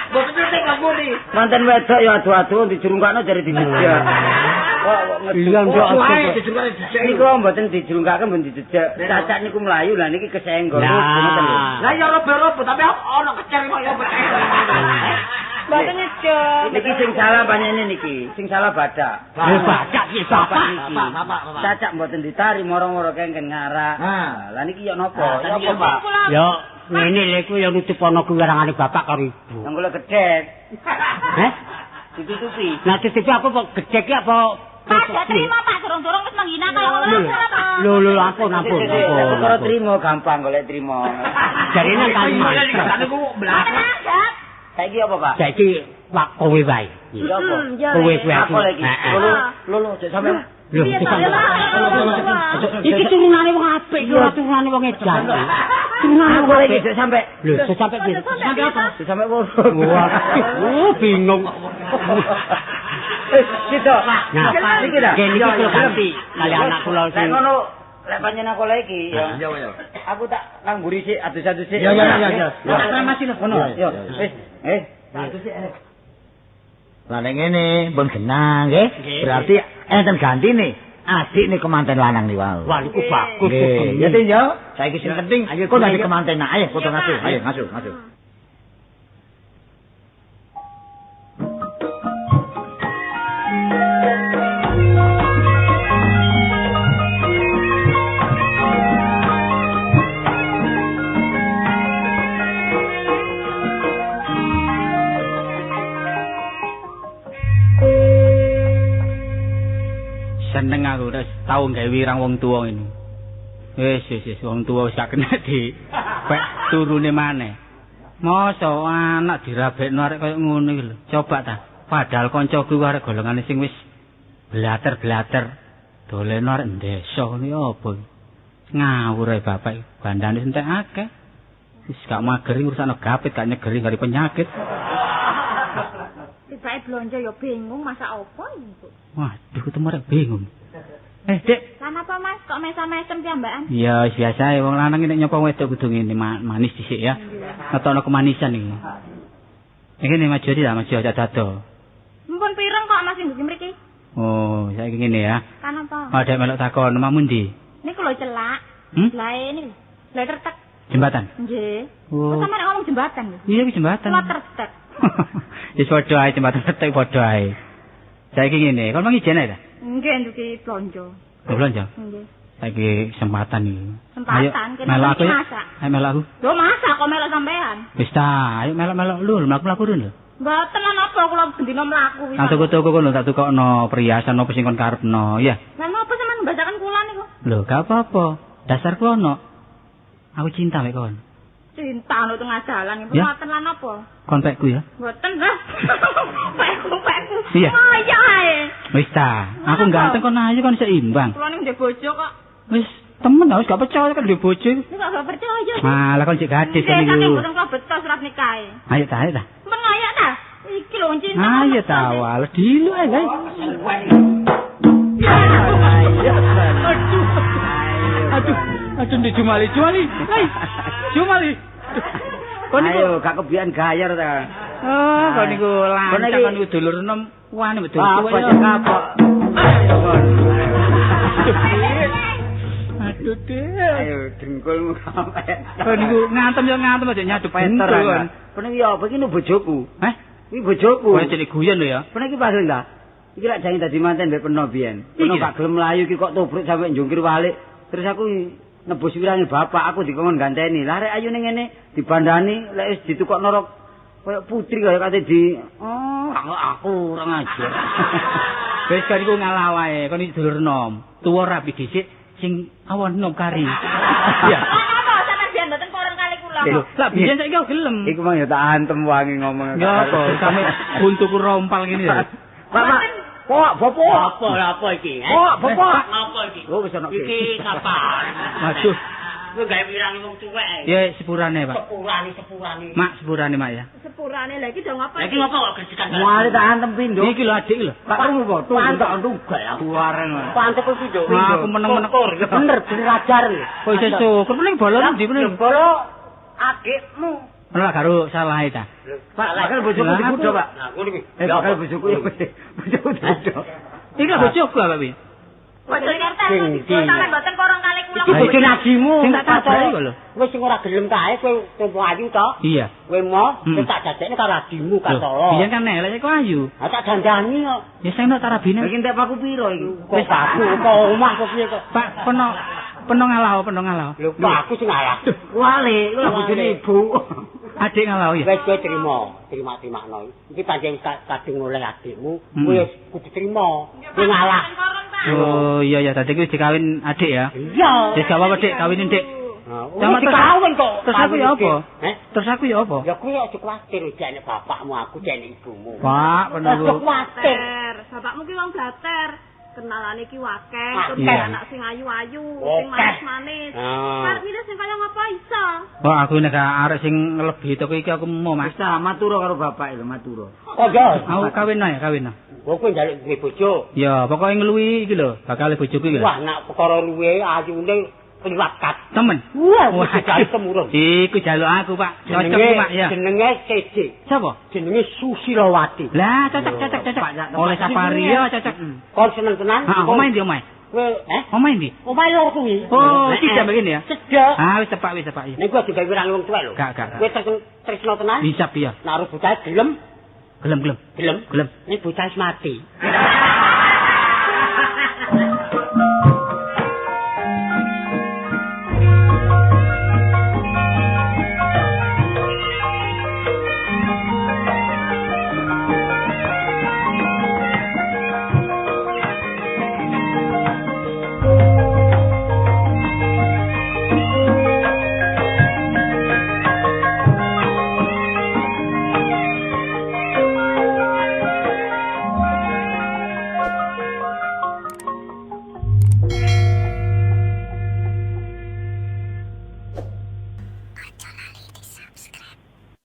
S5: Boten ngerti ngapuni.
S4: Manten wedok ya adu-adu dijurungkakno jare dijejak. Kok
S1: Iya, ndok.
S4: Niku mboten dijurungkaken mboten dijejak. Cacak niku mlayu lah niki kesenggol.
S5: Lah ya robo-robo tapi ono kecer kok ya pecah.
S2: Mboten nyejok.
S4: Niki sing salah panjene niki, sing salah badak.
S1: Badak iki
S4: Bapak niki.
S5: Bapak.
S4: Cacak mboten ditari moro-moro kengken ngarak.
S5: Nah.
S4: Lah niki ya napa? Ya apa, Pak?
S1: Ya, ngene lho iku ya nutup ana kuwerangane bapak karo ibu.
S4: Nang kula gedhet.
S1: Heh?
S4: Ditutupi.
S1: Nah, titipi apa kok gedhe ki apa?
S2: Pak, terima Pak, durung-durung wis menghina kaya ngono Pak.
S1: Lho, ampun.
S4: Perkara trimo gampang golek trimo.
S1: Jarine kan
S5: niku belakang.
S4: Saiki apa, Pak?
S1: saiki wak kowe wae.
S4: Ya apa?
S1: Kowe aku.
S4: Apa lagi? Lho, cek sampe.
S1: Lho, iki turunane wong apik, ora turunane wong edan. Turunane wong apik
S4: Cek sampe.
S1: Lho, sampe piye? Sampe apa?
S4: Cek sampe wong.
S1: Wah, bingung.
S4: Situ.
S1: Nah,
S4: iki dah.
S1: Niki kula ganti kali anak kula
S4: Lek
S1: sing
S4: ngono, lek panjenengan kula iki ya.
S5: Ya.
S4: Aku tak ngangguri sik adus-adus sik.
S5: Ya.
S4: Masih ngono. Ya. Wis. Adus sik.
S5: Lah nek ngene pun genah nggih. Berarti enten gantine. Adik nih kemanten lanang nih wae.
S1: Wah, niku bagus.
S5: Ya tin yo. Saiki sing penting kok dadi kemanten. Ayo foto ngasuh. Ayo ngasuh.
S4: seneng aku terus tau gawe wirang wong tuwa ini. Wis wong tuwa wis gak kena di pek turune maneh. Mosok anak dirabekno arek koyo ngono iki lho. Coba ta. Padahal kancaku arek golongane sing wis blater-blater doleno arek desa ngene apa. Ngawur ae bapak bandane entek akeh. Wis gak mageri urusane gapit gak nyegeri dari penyakit.
S6: Tibake blonjo ya bingung masak apa iki.
S4: Waduh ketemu arek bingung. Dik.
S6: Lan apa Mas kok mesam-mesem piambakan?
S4: Ya biasa ya wong lanang nek nyopo wedok kudu ngene manis dhisik ya. Ngetokno kemanisan iki. Iki nek maju iki maju aja dado.
S6: Mumpun pireng kok Mas sing mriki?
S4: Oh, saiki ngene ya.
S6: Kan apa?
S4: Ada melok takon omamu ndi?
S6: Niku lho celak. Lah niku. Lah tertek.
S4: Jembatan.
S6: Nggih.
S4: Oh.
S6: Kok sampe ngomong jembatan lho.
S4: Iya iki jembatan.
S6: Kula tertek.
S4: Wis padha ae jembatan tertek padha ae. Saiki ngene, kon mangi jene ta?
S6: Nggih nduki blonjo.
S4: Blonjo.
S6: Nggih.
S4: Saiki kesempatan iki.
S6: Kesempatan kene
S4: melok aku.
S6: masak.
S4: Ayo melok aku.
S6: Lho masak kok melok sampean.
S4: Wis ta, ayo melok-melok lu, mlaku-mlaku lho.
S6: Mboten ana apa kula bendina mlaku wis.
S4: Nang toko-toko kono tak tukokno perhiasan apa sing kon karepno, ya.
S6: Lah napa sampean mbasaken kula niku?
S4: Lho, gak apa-apa. Dasar ku ono. Aku cinta mek kon.
S6: Cinta no tengah jalan iki
S4: Ya.
S6: mboten lan apa?
S4: Kon pekku ya.
S6: Mboten lah. Pekku.
S4: Iya.
S6: Ayo ae.
S4: Wis ta, aku ganteng kon ayu kon seimbang.
S6: Kula ning ndek bojo kok.
S4: Wis temen wis gak percaya kan duwe bojo.
S6: Nek gak percaya.
S4: Malah kon cek gadis kan
S6: Kan
S4: iku.
S6: mboten kok betos surat nikahe.
S4: Ayo ta, ayo ta.
S6: Men ayo ta. Iki lho cinta.
S4: Ayo ta, wal dilu ae guys. Aduh, di Jumali. Hai. Jumali. Kon
S5: Ayo gak kebian gayar ta.
S4: Oh, kon niku lancang kon niku dulur enom wani betul.
S5: Apa kapok. Ayo kon.
S4: Aduh, Dek.
S5: Ayo dengkulmu sampe.
S4: Kon niku ngantem aja nyadu
S5: Peter
S4: peter.
S5: kan. Pene iki apa iki nu bojoku.
S4: Heh?
S5: Iki bojoku.
S4: Kowe jadi guyon lho ya.
S5: Pene iki pasal ta. Iki lak jange dadi manten mbek peno biyen. Peno gak gelem mlayu iki kok tubruk sampe njungkir walik. Terus aku nebus wirange bapak aku dikon ganteni. Lah rek ayu ning ngene dibandani lek wis ditukokno rok koyo putri kaya kate di aku ora ngajar.
S4: Wis kan iku ngalah wae, kon iki dulur enom. Tuwa rapi dhisik sing awan enom kari. Iya.
S6: Apa sampean biyen mboten porong kali kula kok.
S4: Lah biyen saiki aku gelem.
S5: Iku mang ya tak antem wangi ngomong.
S4: Ya apa, sampe buntuku rompal ngene ya.
S5: Pak, bapak.
S3: Apa iki?
S5: Bapak.
S3: Apa iki?
S5: Oh wis ana
S3: Iki kapan?
S4: Waduh.
S3: Kowe gawe pirang wong tuwek.
S4: Ya sepurane, Pak.
S3: Sepurane.
S4: Mak sepurane, Mak ya.
S6: Sepurane lha iki do ngapa?
S3: Lah iki ngopo kok gerjekan?
S5: Muale tak antem pindho.
S4: Iki lho adik lho.
S5: Pak Rumu po, tuh tak ndugal aku waren.
S3: Pantep pindho.
S4: Aku meneng-meneng.
S5: Bener, bener ajar.
S4: Kok iso syukur meneng bolon ndi meneng.
S5: Bolo adikmu.
S4: Ora karo salah ta.
S5: Pak, bakal bojoku dikudo, Pak.
S3: Nah, ngono iki.
S5: Bakal bojoku ya bojoku dikudo.
S4: Iki lho bojoku Pak Wi.
S6: Boten ngerti sampean mboten porong kali kula.
S5: Iki bojo najimu.
S4: Sing tak kabari kok lho.
S3: Wis sing ora gelem kae kowe tempo ayu to.
S4: Iya.
S3: Kowe mau tak dadekne karo adimu katoro.
S4: Biyen kan elek kok ayu.
S3: Ha tak dandani kok.
S4: Ya saya nak tarabine.
S5: Iki entek paku piro iki?
S3: Wis aku kok omah kok piye kok.
S4: Pak peno ngalah.
S3: Lho kok aku sing ngalah.
S5: Wale, lho bojone ibu.
S4: Adik ngalah ya.
S3: Wis kowe terima-terima. Iki pancen kadung oleh adikmu, kowe wis kudu trima. Kowe ngalah.
S4: Oh iya ya tadi wis dikawin adik ya.
S3: Iya.
S4: Wis gak apa-apa Dik, kawinin Dik.
S3: Sama kawin kok.
S4: Terus aku ya apa? Terus aku ya apa?
S3: Ya kowe aja kuwatir jane bapakmu, aku jane ibumu.
S4: Pak,
S3: Aja
S4: bener.
S3: kuwatir.
S6: Bapakmu ki wong blater. Kenalane ki wakeh, terus
S4: Iya.
S6: anak sing ayu-ayu,
S3: Okeh.
S6: sing manis-manis. Karep milih sing kaya ngapa iso?
S4: Wah, aku nek arek sing ngelebihi toko iki aku mau Mas.
S5: Wis ta matura karo bapak lho, matura.
S3: Oh ya.
S4: Aku kawin ae.
S3: Oh kowe njaluk duwe bojo.
S4: Ya, pokoke ngluwi iki lho, bakal bojoku iki lho.
S3: Wah, nak perkara luwe ayune liwat kat.
S4: Temen.
S3: Wah,
S4: Wah,
S3: kali temurun.
S4: Iku jaluk aku, Pak. Cocok iki, Pak, ya.
S3: Jenenge Cece.
S4: Sapa?
S3: Jenenge Susilawati.
S4: Lah, cocok. Oleh safari ya cocok.
S3: Kon seneng tenan?
S4: Heeh, omahe ndi omahe?
S3: Kowe
S4: Omahe ndi?
S3: omahe lho kuwi.
S4: Oh, tidak begini ya.
S3: Cedak.
S4: Ah, wis tepak ya.
S3: Nek kowe digawe wirang wong tuwek lho.
S4: Gak.
S3: Kowe tresno tenan?
S4: Bisa ya.
S3: Naruh bocah gelem.
S4: Gelem.
S3: Nek bocah wis mati.